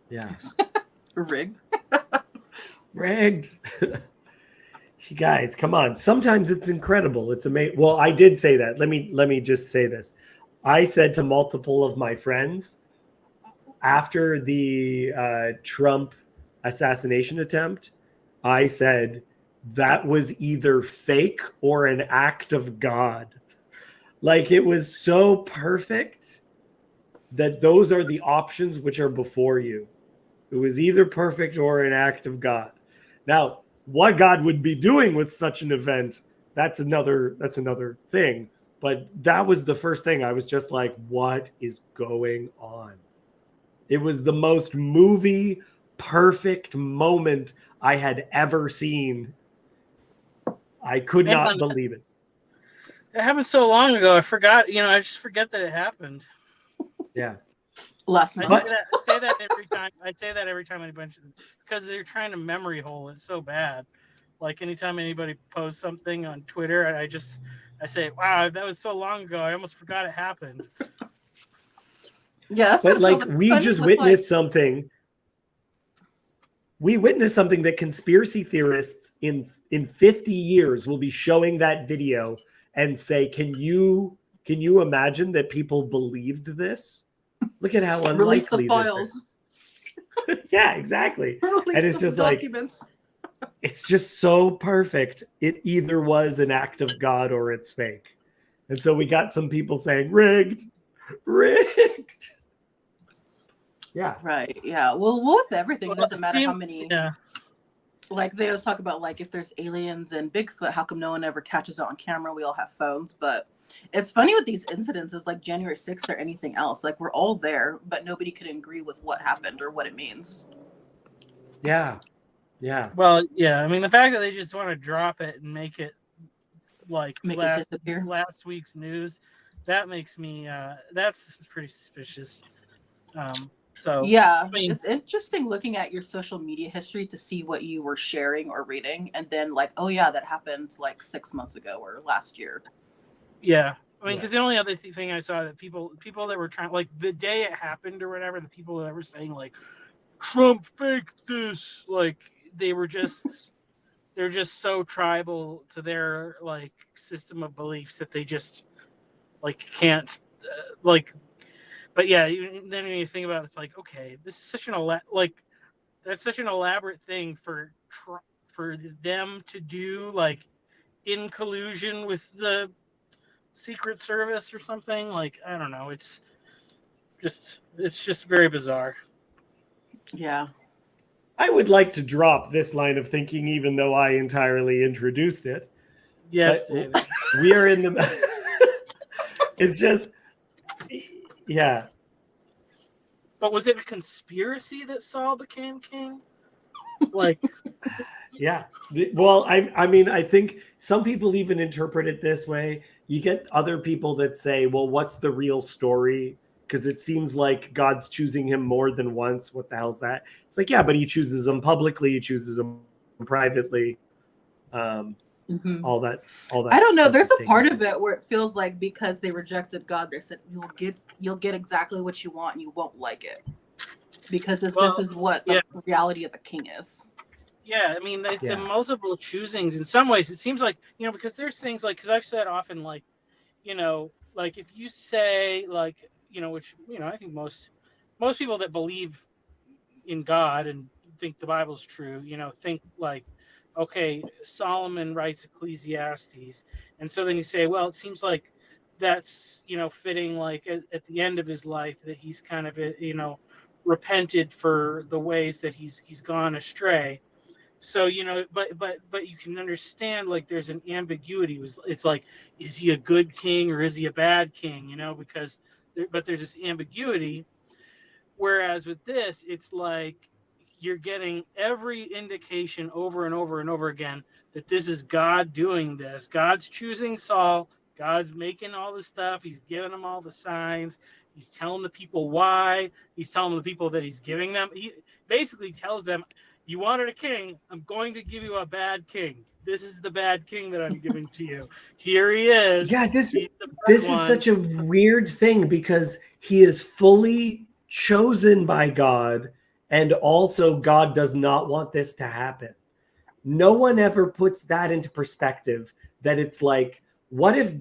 Yeah. Rigged. Rigged. You guys, come on. Sometimes it's incredible. It's amazing. Well, I did say that. Let me just say this. I said to multiple of my friends after the Trump assassination attempt, I said that was either fake or an act of God. Like, it was so perfect that those are the options which are before you. It was either perfect or an act of God. Now, what God would be doing with such an event, that's another thing. But that was the first thing. I was just like, what is going on? It was the most movie perfect moment I had ever seen. I could Man, not believe it. it happened so long ago. I forgot. I just forget that it happened. Yeah. Last I month. say that every time. I say that every time anybody mentions it, because they're trying to memory hole it so bad. Like, anytime anybody posts something on Twitter, I say, "Wow, that was so long ago. I almost forgot it happened." Yeah, that's But gonna feel like, we funny just with like witnessed something. We witnessed something that conspiracy theorists in 50 years will be showing that video and say, can you imagine that people believed this? Look at how release the unlikely this files. is. Yeah, exactly. Release And it's the just like, documents. it's just so perfect. It either was an act of God or it's fake. And so we got some people saying, rigged. Yeah. Right. Yeah. Well, with everything, it Well, doesn't matter how many. yeah. Like, they always talk about, like, if there's aliens and Bigfoot, how come no one ever catches it on camera? We all have phones. But it's funny with these incidences, like January 6th or anything else. Like, we're all there, but nobody could agree with what happened or what it means. Yeah. Yeah. Well, yeah. I mean, the fact that they just want to drop it and make it like Make it disappear. last week's news, that makes me that's pretty suspicious. So Yeah, I mean, it's interesting looking at your social media history to see what you were sharing or reading, and then like, oh yeah, that happened like 6 months ago or last year. yeah. I mean, Yeah. because the only other thing I saw that people that were trying, like the day it happened or whatever, the people that were saying like Trump faked this, like they were just they're just so tribal to their like system of beliefs that they just like can't like. But yeah, then when you think about it, it's like, okay, this is such like that's such an elaborate thing for them to do, like in collusion with the Secret Service or something. Like I don't know, it's just very bizarre. Yeah. I would like to drop this line of thinking, even though I entirely introduced it. Yes, But David. we are in the. It's just, yeah. But was it a conspiracy that Saul became king? Like, Yeah. Well, I mean, I think some people even interpret it this way. You get other people that say, well, what's the real story? Because it seems like God's choosing him more than once. What the hell's that? It's like, yeah, but he chooses them publicly, he chooses them privately. Um, Hmm. all I that don't know. stuff There's is a taken part care of it where it feels like because they rejected God, they said you'll get exactly what you want and you won't like it because this well, is what yeah, the reality of the king is. yeah. I mean, the Yeah. multiple choosings. In some ways, it seems like because there's things like because I've said often like like if you say like which I think most people that believe in God and think the Bible's true, think like, okay, Solomon writes Ecclesiastes, and so then you say, well, it seems like that's fitting, like at the end of his life that he's kind of repented for the ways that he's gone astray. So but you can understand like there's an ambiguity. It's like, is he a good king or is he a bad king? Because but there's this ambiguity. Whereas with this, it's like you're getting every indication over and over and over again that this is God doing this. God's choosing Saul. God's making all this stuff. He's giving them all the signs. He's telling the people why. He's telling the people that he's giving them. He basically tells them, you wanted a king. I'm going to give you a bad king. This is the bad king that I'm giving to you. Here he is. Yeah, He's the bad this is one. such a weird thing because he is fully chosen by God, and also God does not want this to happen. No one ever puts that into perspective, that it's like, what if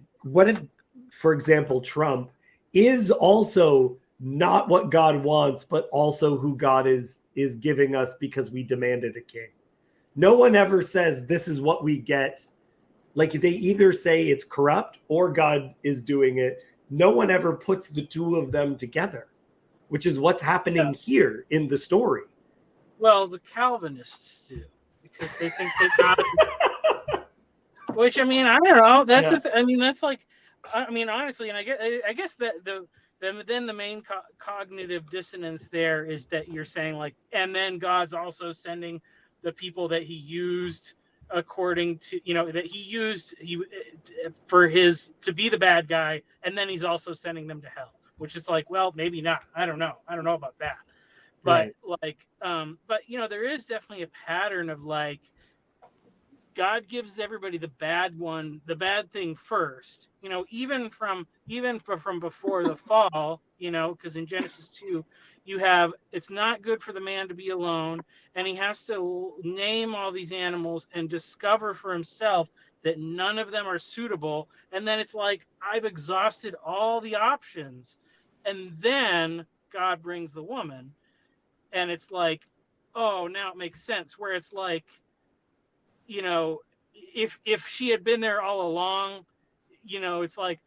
for example Trump is also not what God wants, but also who God is giving us because we demanded a king. No one ever says this is what we get. Like they either say it's corrupt or God is doing it. No one ever puts the two of them together, which is what's happening here in the story. Well, the Calvinists do because they think that God is. Which I mean, I don't know. That's Yeah. I mean, that's like, I mean, honestly, and I guess that then the main cognitive dissonance there is that you're saying like, and then God's also sending the people that he used according to that he used for his to be the bad guy, and then he's also sending them to hell, which is like, well, maybe not. I don't know about that. But Right. like but there is definitely a pattern of like God gives everybody the bad thing first. Even from before the fall, because in Genesis 2, you have it's not good for the man to be alone, and he has to name all these animals and discover for himself that none of them are suitable. And then it's like, I've exhausted all the options. And then God brings the woman, and it's like, oh, now it makes sense. Where it's like, you know, if she had been there all along, it's like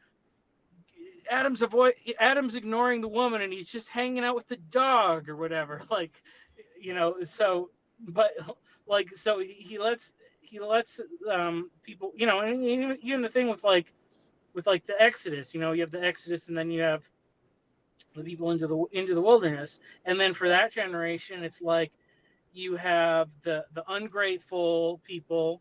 Adam's ignoring the woman and he's just hanging out with the dog or whatever. Like, so but like so he lets people, and even the thing with the Exodus, you have the Exodus and then you have the people into the wilderness. And then for that generation, it's like you have the ungrateful people,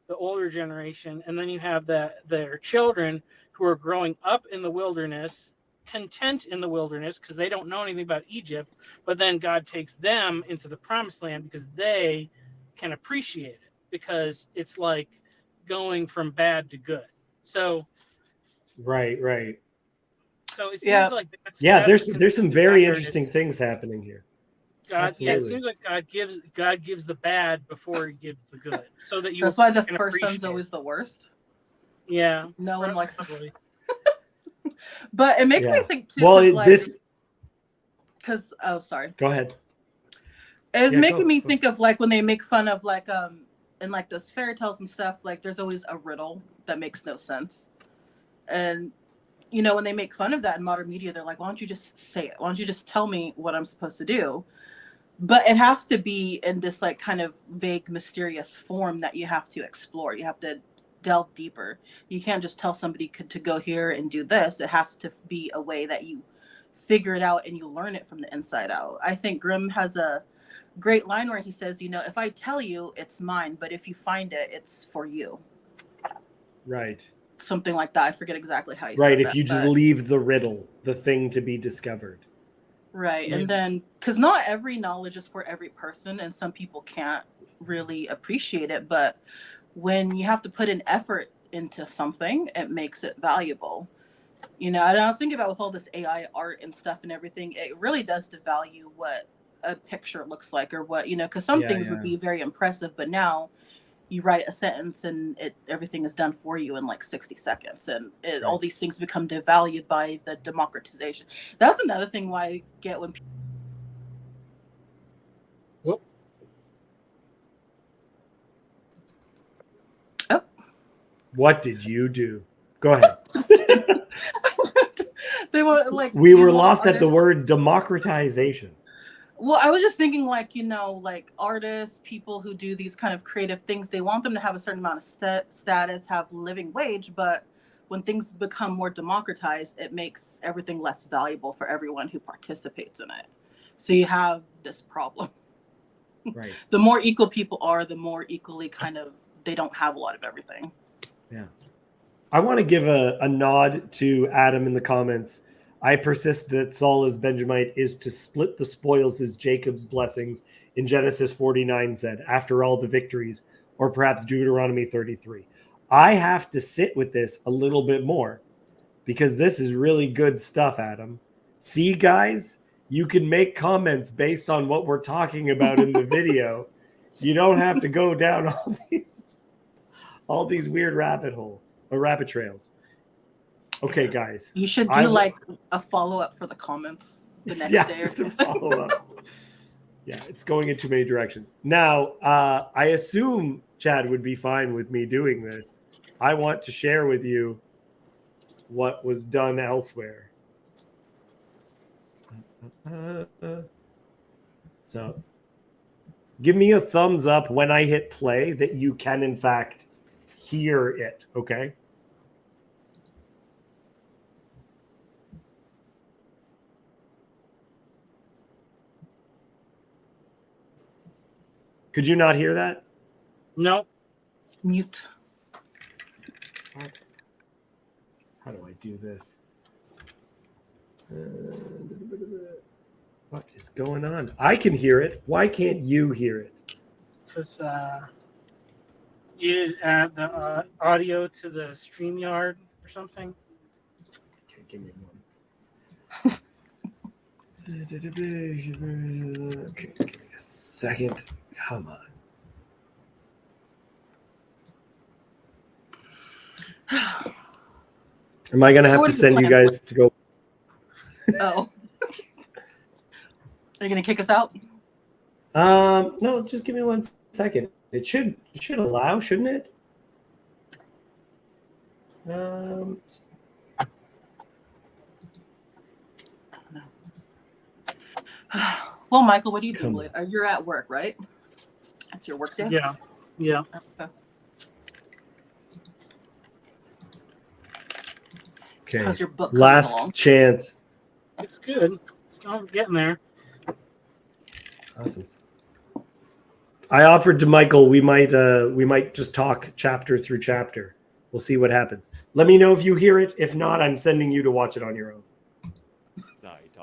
the older generation, and then you have their children who are growing up in the wilderness, content in the wilderness because they don't know anything about Egypt, but then God takes them into the promised land because they can appreciate it, because it's like going from bad to good. So Right. it Yeah. seems like that's There's some consistent very pattern. interesting It's things happening here. God. Yeah, it Absolutely. seems like God gives the bad before he gives the good, so that you That's why the can first son's appreciate always the worst. Yeah, No one likes probably. But it makes me Yeah. think too, Well, because oh, sorry. Go ahead. It's Yeah, making go. me think of like when they make fun of like in like those fairy tales and stuff, like there's always a riddle that makes no sense. And you know, when they make fun of that in modern media, they're like, why don't you just say it? Why don't you just tell me what I'm supposed to do? But it has to be in this like kind of vague, mysterious form that you have to explore. You have to delve deeper. You can't just tell somebody to go here and do this. It has to be a way that you figure it out and you learn it from the inside out. I think Grimm has a great line where he says, you know, if I tell you, it's mine, but if you find it, it's for you. Right. Something like that. I forget exactly how he Right. said If that, you just but leave the riddle, the thing to be discovered. right. Yeah. And then, because not every knowledge is for every person, and some people can't really appreciate it. But when you have to put an effort into something, it makes it valuable. You know, and I was thinking about with all this AI art and stuff and everything, it really does devalue what a picture looks like or what, you know, because some things would be very impressive, but now you write a sentence and everything is done for you in like 60 seconds, and all these things become devalued by the democratization. That's another thing why I get when people What did you do? Go ahead. they want like We you were want lost at the artists- word democratization. Well, I was just thinking, like, you know, like artists, people who do these kind of creative things, they want them to have a certain amount of status, have living wage, but when things become more democratized, it makes everything less valuable for everyone who participates in it. So you have this problem. Right. The more equal people are, the more equally kind of they don't have a lot of everything. Yeah. I want to give a nod to Adam in the comments. I persist that Saul as Benjamite is to split the spoils as Jacob's blessings in Genesis 49 said, after all the victories, or perhaps Deuteronomy 33. I have to sit with this a little bit more because this is really good stuff, Adam. See, guys, you can make comments based on what we're talking about in the video. You don't have to go down all these weird rabbit holes or rabbit trails. Okay, guys. You should do like a follow-up for the comments the next day. Just a follow-up. Yeah, it's going in too many directions. Now, I assume Chad would be fine with me doing this. I want to share with you what was done elsewhere. So, give me a thumbs up when I hit play that you can, in fact, hear it, okay? Could you not hear that? No. Mute. How do I do this? What is going on? I can hear it. Why can't you hear it? Because you did add the audio to the StreamYard or something. Okay, give me one. Okay, give me a second. Come on. Am I gonna have to send you guys to go? Oh. Are you gonna kick us out? No, just give me 1 second. It should allow, shouldn't it? Well, Michael, what do you do? You're at work, right? That's your work day? Yeah. Okay. How's your book Last along? chance. It's good. It's getting there. Awesome. I offered to Michael we might just talk chapter through chapter. We'll see what happens. Let me know if you hear it. If not, I'm sending you to watch it on your own.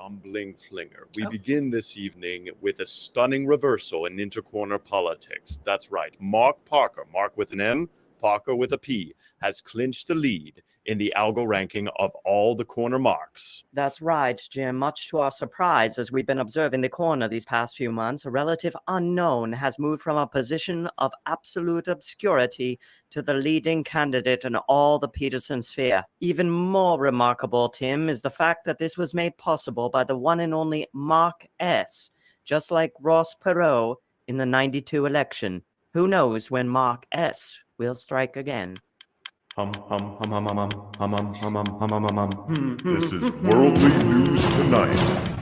I'm Bling Flinger. We begin this evening with a stunning reversal in intercorner politics. That's right. Mark Parker, Mark with an M, Parker with a P, has clinched the lead in the algo ranking of all the corner marks. That's right, Jim. Much to our surprise, as we've been observing the corner these past few months, a relative unknown has moved from a position of absolute obscurity to the leading candidate in all the Peterson sphere. Even more remarkable, Tim, is the fact that this was made possible by the one and only Mark S., just like Ross Perot in the 92 election. Who knows when Mark S. will strike again? This is Worldly News Tonight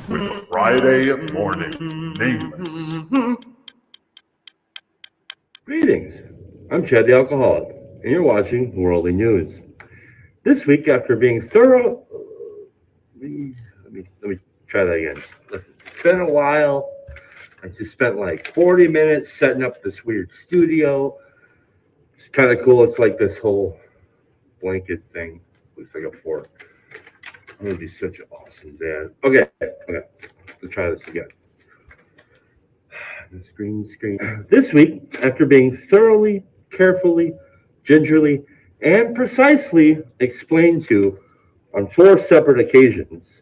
with the Friday Morning Nameless. Greetings. I'm Chad the Alcoholic, and you're watching Worldly News. This week, after being thorough... Let me try that again. Listen, it's been a while. I just spent like 40 minutes setting up this weird studio. It's kind of cool. It's like this whole blanket thing. Looks like a fork. I'm going to be such an awesome dad. Okay. Let's try this again. The screen. This week, after being thoroughly, carefully, gingerly, and precisely explained to on 4 separate occasions,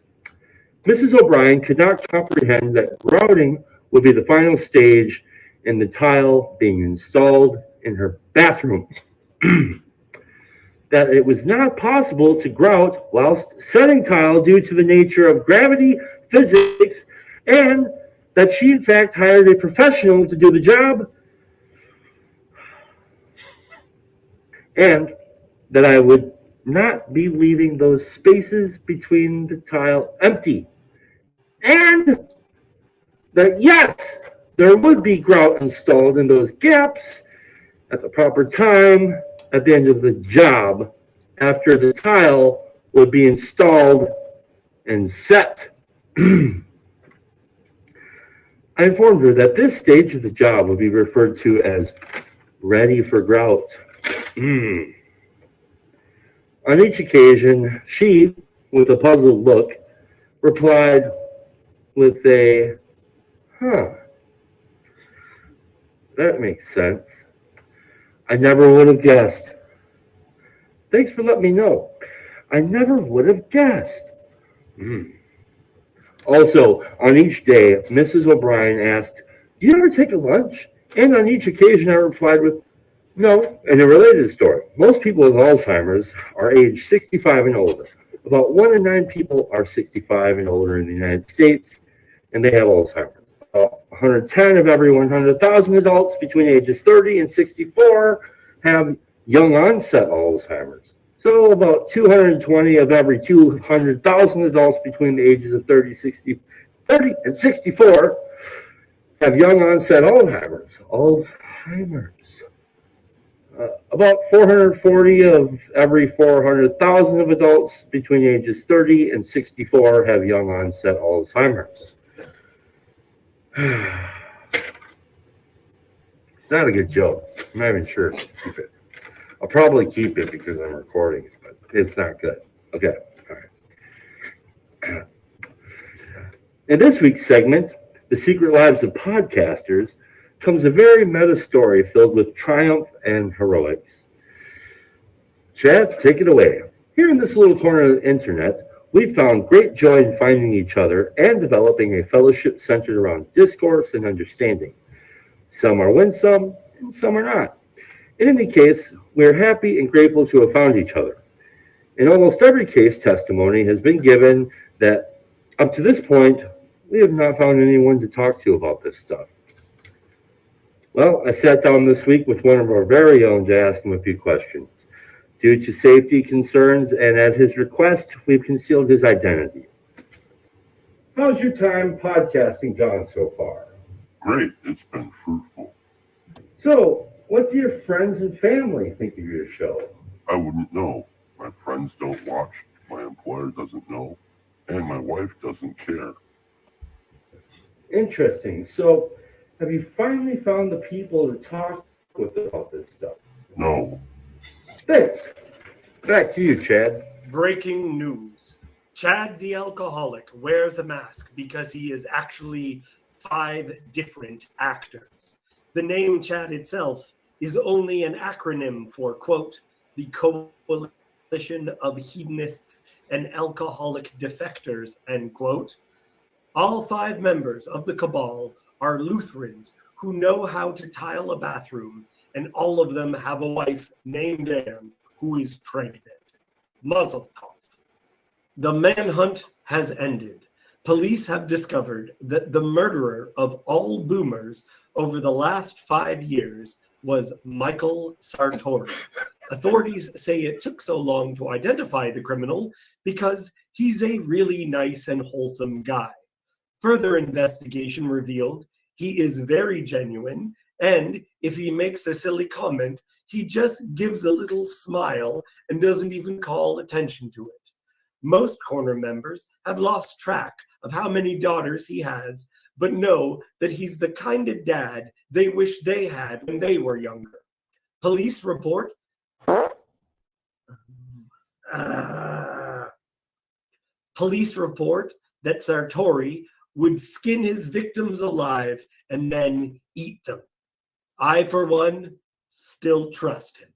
Mrs. O'Brien could not comprehend that grouting would be the final stage in the tile being installed in her bathroom. That it was not possible to grout whilst setting tile due to the nature of gravity, physics, and that she in fact hired a professional to do the job, and that I would not be leaving those spaces between the tile empty, and that yes, there would be grout installed in those gaps at the proper time at the end of the job after the tile would be installed and set. I informed her that this stage of the job would be referred to as ready for grout. On each occasion, she, with a puzzled look, replied with a, that makes sense. I never would have guessed. Thanks for letting me know. I never would have guessed. Also, on each day, Mrs. O'Brien asked, do you ever take a lunch? And on each occasion, I replied with, no. And a related story. Most people with Alzheimer's are age 65 and older. About 1 in 9 people are 65 and older in the United States, and they have Alzheimer's. 110 of every 100,000 adults between ages 30 and 64 have young onset Alzheimer's. So about 220 of every 200,000 adults between the ages of 30 and 64 have young onset Alzheimer's. About 440 of every 400,000 of adults between ages 30 and 64 have young onset Alzheimer's. It's not a good joke. I'm not even sure to keep it. I'll probably keep it because I'm recording it, but it's not good. Okay, all right. In this week's segment, The Secret Lives of Podcasters, comes a very meta story filled with triumph and heroics. Chad, take it away. Here in this little corner of the internet, we found great joy in finding each other and developing a fellowship centered around discourse and understanding. Some are winsome, and some are not. In any case, we are happy and grateful to have found each other. In almost every case, testimony has been given that up to this point, we have not found anyone to talk to about this stuff. Well, I sat down this week with one of our very own to ask him a few questions. Due to safety concerns and at his request, we've concealed his identity. How's your time podcasting gone so far? Great, it's been fruitful. So, what do your friends and family think of your show? I wouldn't know. My friends don't watch, my employer doesn't know, and my wife doesn't care. Interesting. So, have you finally found the people to talk with about this stuff? No. Thanks. Back to you, Chad. Breaking news. Chad the alcoholic wears a mask because he is actually 5 different actors. The name Chad itself is only an acronym for, quote, the Coalition of Hedonists and Alcoholic Defectors, end quote. All 5 members of the cabal are Lutherans who know how to tile a bathroom, and all of them have a wife named Anne who is pregnant. Muzzle tov. The manhunt has ended. Police have discovered that the murderer of all boomers over the last 5 years was Michael Sartori. Authorities say it took so long to identify the criminal because he's a really nice and wholesome guy. Further investigation revealed he is very genuine, and if he makes a silly comment, he just gives a little smile and doesn't even call attention to it. Most corner members have lost track of how many daughters he has, but know that he's the kind of dad they wish they had when they were younger. Police report that Sartori would skin his victims alive and then eat them. I, for one, still trust him.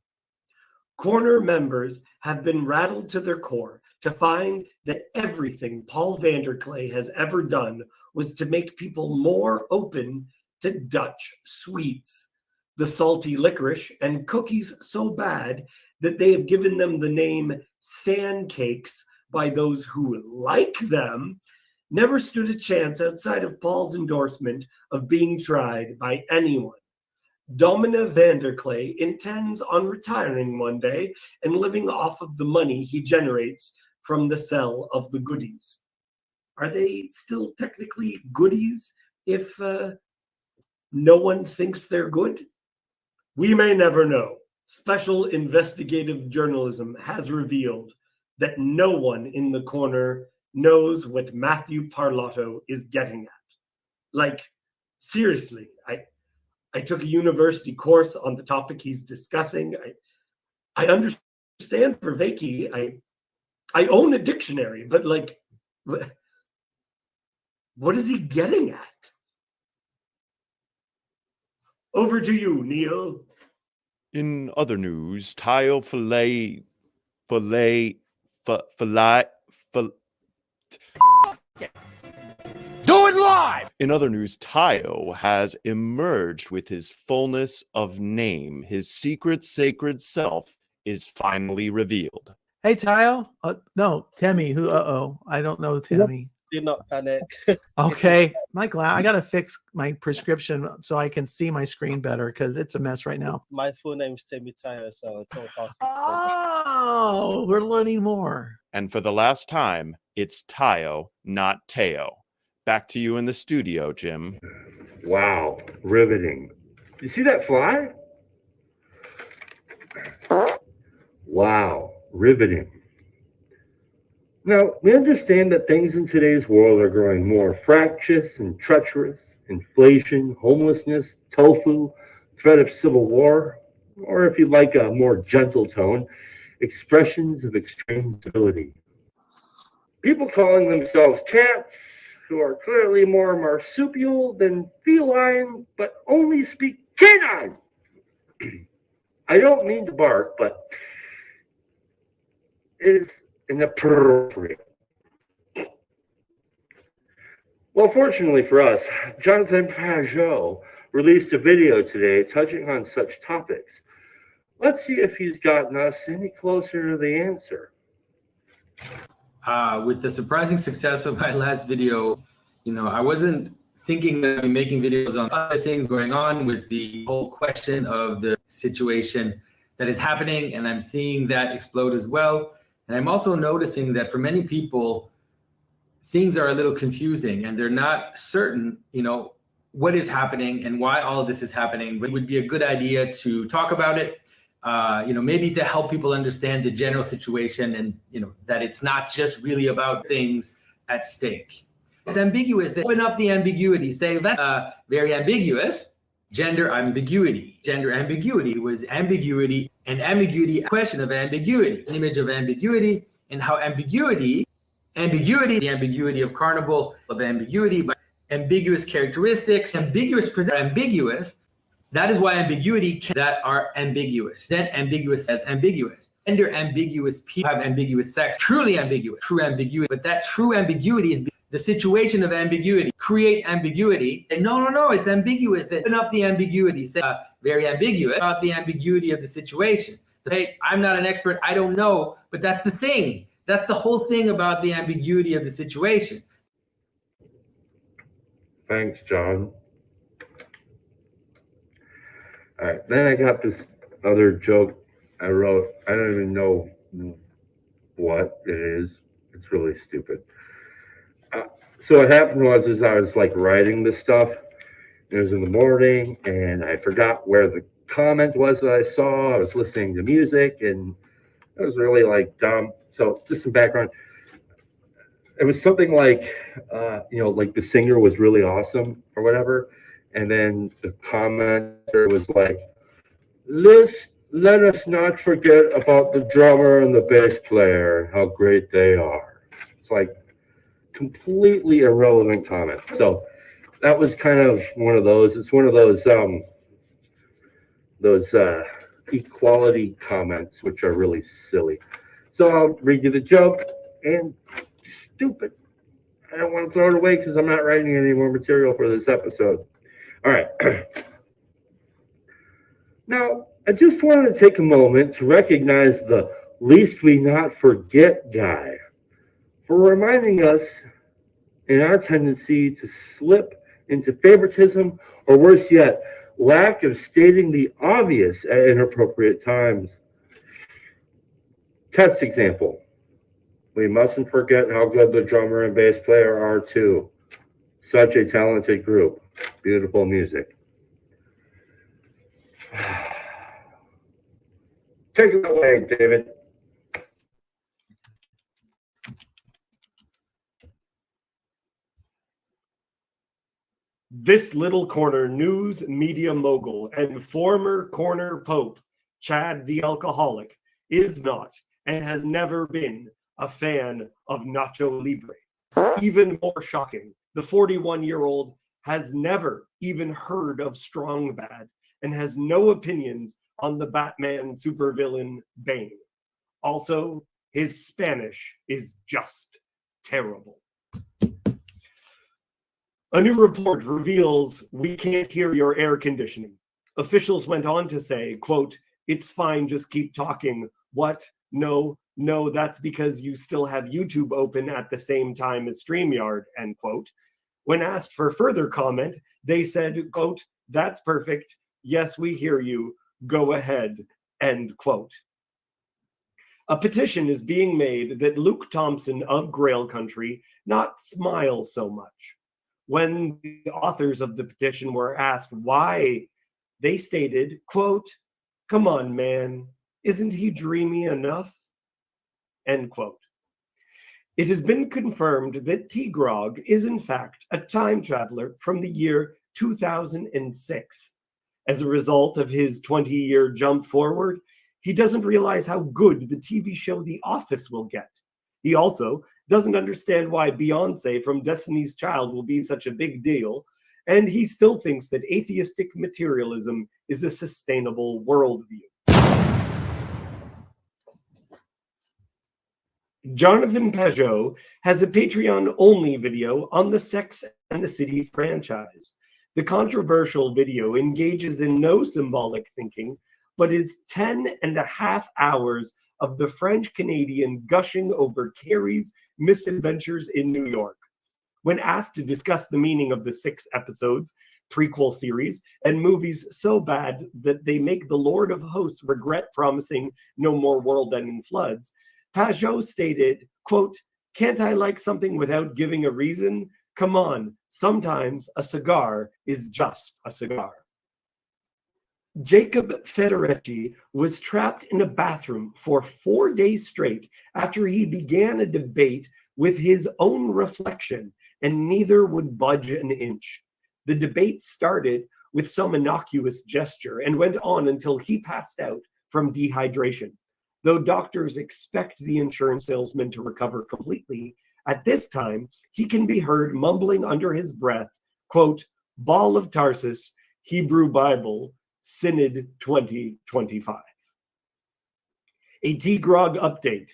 Corner members have been rattled to their core to find that everything Paul Vanderklay has ever done was to make people more open to Dutch sweets. The salty licorice and cookies so bad that they have given them the name sand cakes by those who like them, never stood a chance outside of Paul's endorsement of being tried by anyone. Domina Vanderklay intends on retiring one day and living off of the money he generates from the sale of the goodies. Are they still technically goodies if no one thinks they're good? We may never know. Special investigative journalism has revealed that no one in the corner knows what Matthew Parlato is getting at. Like, seriously, I took a university course on the topic he's discussing. I understand for Vakey. I own a dictionary, but like, what is he getting at? Over to you, Neil. In other news, Tayo Do it live! In other news, Tayo has emerged with his fullness of name. His secret sacred self is finally revealed. Hey, Tayo. No, Temmie. Who? I don't know Temmie. Do not panic. Okay, my I gotta fix my prescription so I can see my screen better because it's a mess right now. My full name is Timmy Tayo, so it's all possible. Oh, we're learning more. And for the last time, it's Tayo, not Teo. Back to you in the studio, Jim. Wow, riveting. You see that fly? Wow, riveting. Now, we understand that things in today's world are growing more fractious and treacherous. Inflation, homelessness, tofu, threat of civil war, or if you'd like a more gentle tone, expressions of extreme civility. People calling themselves champs, who are clearly more marsupial than feline, but only speak canine. I don't mean to bark, but it is inappropriate. Well, fortunately for us, Jonathan Pajot released a video today touching on such topics. Let's see if he's gotten us any closer to the answer. With the surprising success of my last video, I wasn't thinking that I'd be making videos on other things going on with the whole question of the situation that is happening, and I'm seeing that explode as well. And I'm also noticing that for many people, things are a little confusing and they're not certain, what is happening and why all of this is happening. But it would be a good idea to talk about it, maybe to help people understand the general situation and, that it's not just really about things at stake. It's ambiguous. They open up the ambiguity, say that's very ambiguous. Gender ambiguity. Gender ambiguity was ambiguity, and ambiguity, question of ambiguity, image of ambiguity, and how ambiguity ambiguity, the ambiguity of Carnival, of ambiguity, but ambiguous characteristics, ambiguous. That is why ambiguity that are ambiguous. Then ambiguous as ambiguous. Gender ambiguous people have ambiguous sex, truly ambiguous, true ambiguity. But that true ambiguity is the situation of ambiguity. Create ambiguity. And no, it's ambiguous. And open up the ambiguity. Say very ambiguous about the ambiguity of the situation. Hey, I'm not an expert. I don't know. But that's the thing. That's the whole thing about the ambiguity of the situation. Thanks, John. All right, then I got this other joke I wrote. I don't even know what it is. It's really stupid. So what happened was, I was like writing this stuff. It was in the morning, and I forgot where the comment was that I saw. I was listening to music, and it was really like dumb. So just some background. It was something like, like the singer was really awesome or whatever. And then the commenter was like, let us not forget about the drummer and the bass player, how great they are. It's like completely irrelevant comment. So that was kind of one of those. It's one of those equality comments, which are really silly. So I'll read you the joke, and stupid. I don't want to throw it away because I'm not writing any more material for this episode. All right. Now, I just wanted to take a moment to recognize the least we not forget guy for reminding us in our tendency to slip into favoritism, or worse yet, lack of stating the obvious at inappropriate times. Test example. We mustn't forget how good the drummer and bass player are too. Such a talented group. Beautiful music. Take it away, David. This little corner news media mogul and former corner pope, Chad the alcoholic, is not and has never been a fan of Nacho Libre. Even more shocking, the 41-year-old has never even heard of Strong Bad and has no opinions on the Batman supervillain Bane. Also, his Spanish is just terrible. A new report reveals we can't hear your air conditioning. Officials went on to say, quote, "It's fine, just keep talking." What? No, that's because you still have YouTube open at the same time as StreamYard, end quote. When asked for further comment, they said, quote, "That's perfect. Yes, we hear you. Go ahead," end quote. A petition is being made that Luke Thompson of Grail Country not smile so much. When the authors of the petition were asked why, they stated, quote, "Come on, man, isn't he dreamy enough?" End quote. It has been confirmed that T-Grog is in fact a time traveler from the year 2006. As a result of his 20-year jump forward, he doesn't realize how good the TV show The Office will get. He also doesn't understand why Beyonce from Destiny's Child will be such a big deal, and he still thinks that atheistic materialism is a sustainable worldview. Jonathan Pajot has a Patreon-only video on the Sex and the City franchise. The controversial video engages in no symbolic thinking, but is 10.5 hours of the French-Canadian gushing over Carrie's misadventures in New York. When asked to discuss the meaning of the 6 episodes, prequel series, and movies so bad that they make the Lord of Hosts regret promising no more world-ending floods, Pajot stated, quote, "Can't I like something without giving a reason? Come on, sometimes a cigar is just a cigar." Jacob Federecci was trapped in a bathroom for 4 days straight after he began a debate with his own reflection, and neither would budge an inch. The debate started with some innocuous gesture and went on until he passed out from dehydration. Though doctors expect the insurance salesman to recover completely, At this time, he can be heard mumbling under his breath, quote, Ball of Tarsus, Hebrew Bible, Synod 2025. A T-Grog update.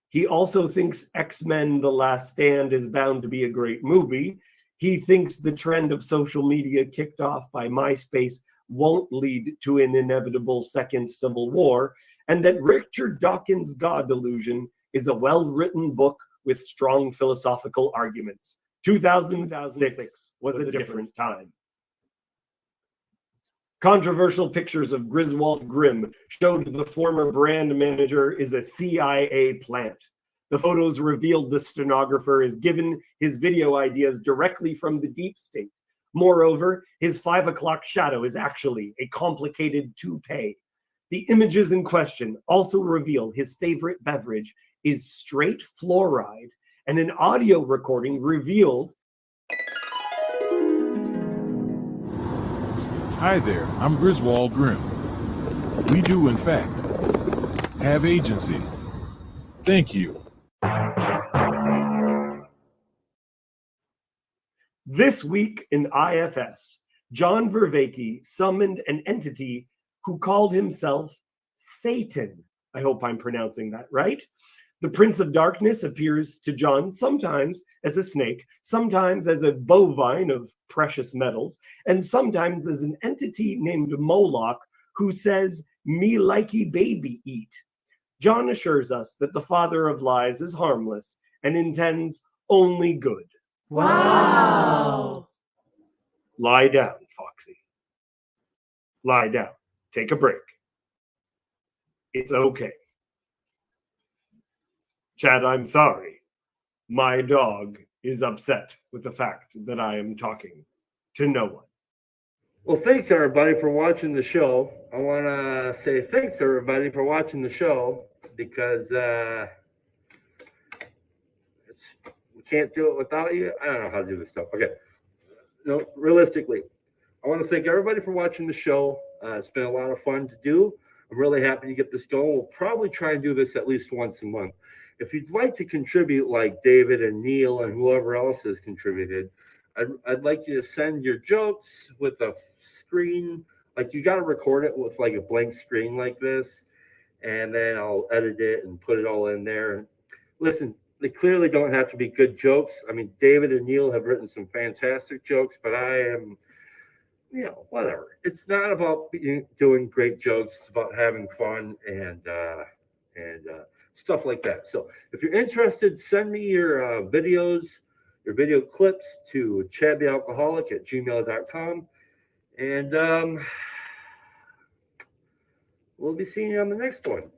He also thinks X-Men The Last Stand is bound to be a great movie. He thinks the trend of social media kicked off by MySpace won't lead to an inevitable second civil war, and that Richard Dawkins' God Delusion is a well-written book with strong philosophical arguments. 2006 was a different time. Controversial pictures of Griswold Grimm showed the former brand manager is a CIA plant. The photos revealed the stenographer is given his video ideas directly from the deep state. Moreover, his 5 o'clock shadow is actually a complicated toupee. The images in question also reveal his favorite beverage is straight fluoride, and an audio recording revealed. Hi there, I'm Griswold Grimm. We do, in fact, have agency. Thank you. This week in IFS, John Vervaeke summoned an entity who called himself Satan. I hope I'm pronouncing that right. The Prince of Darkness appears to John sometimes as a snake, sometimes as a bovine of precious metals, and sometimes as an entity named Moloch who says, me likey baby eat. John assures us that the father of lies is harmless and intends only good. Wow. Lie down, Foxy. Lie down. Take a break. It's okay. Chad, I'm sorry. My dog is upset with the fact that I am talking to no one. Well, thanks everybody for watching the show. I want to say thanks everybody for watching the show because we can't do it without you. I don't know how to do this stuff. Okay. No, realistically, I want to thank everybody for watching the show. It's been a lot of fun to do. I'm really happy to get this going. We'll probably try and do this at least once a month. If you'd like to contribute like David and Neil and whoever else has contributed, I'd like you to send your jokes with a screen. Like you got to record it with like a blank screen like this, and then I'll edit it and put it all in there. Listen, they clearly don't have to be good jokes. I mean, David and Neil have written some fantastic jokes, but I am, whatever. It's not about doing great jokes. It's about having fun and stuff like that. So if you're interested, send me your videos, your video clips to chadthealcoholic@gmail.com. And we'll be seeing you on the next one.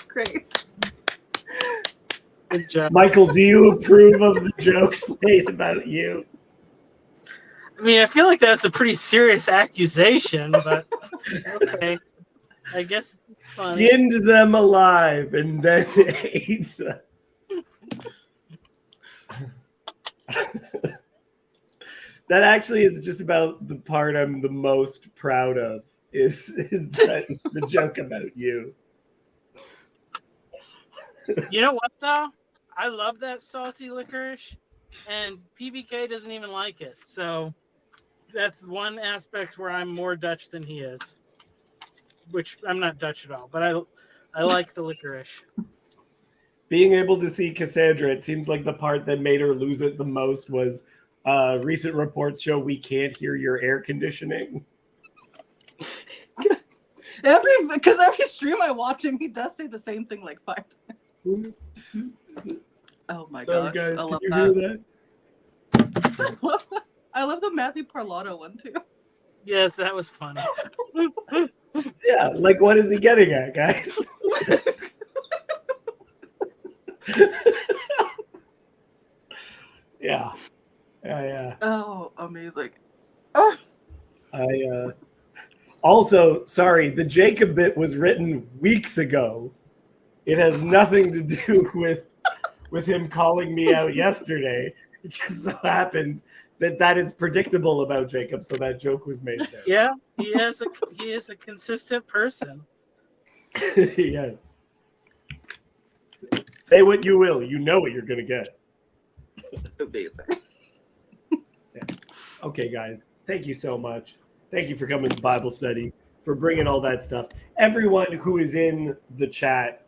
Great. Good job. Michael, do you approve of the jokes made about you? I mean, I feel like that's a pretty serious accusation, but okay. I guess it's funny. Skinned them alive and then ate them. That actually is just about the part I'm the most proud of is that the joke about you. You know what, though? I love that salty licorice, and PBK doesn't even like it. So that's one aspect where I'm more Dutch than he is, which I'm not Dutch at all, but I like the licorice. Being able to see Cassandra, it seems like the part that made her lose it the most was recent reports show we can't hear your air conditioning. Because every stream I watch him, he does say the same thing like 5 times. Oh my Sorry, gosh. guys, I love can you hear that. I love the Matthew Parlato one too. Yes, that was funny. Yeah, like what is he getting at, guys? Yeah. Oh, amazing. Oh. Also, sorry, the Jacob bit was written weeks ago. It has nothing to do with him calling me out yesterday. It just so happens that is predictable about Jacob, so that joke was made there. Yeah, he is a consistent person. Yes. Say what you will. You know what you're going to get. Yeah. Okay, guys. Thank you so much. Thank you for coming to Bible study, for bringing all that stuff. Everyone who is in the chat,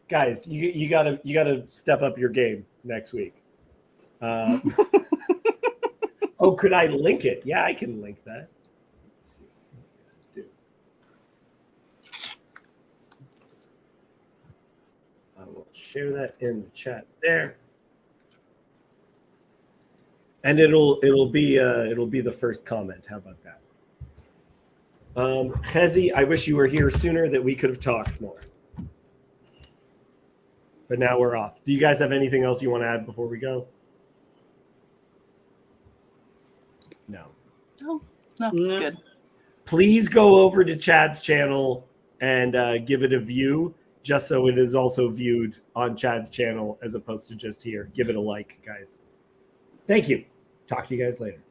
guys, you gotta step up your game next week. Oh, could I link it? Yeah, I can link that. Let's see. I will share that in the chat there, and it'll be the first comment. How about that? Hezi, I wish you were here sooner that we could have talked more. But now we're off. Do you guys have anything else you want to add before we go? No. No, good. Please go over to Chad's channel and give it a view, just so it is also viewed on Chad's channel as opposed to just here. Give it a like, guys. Thank you. Talk to you guys later.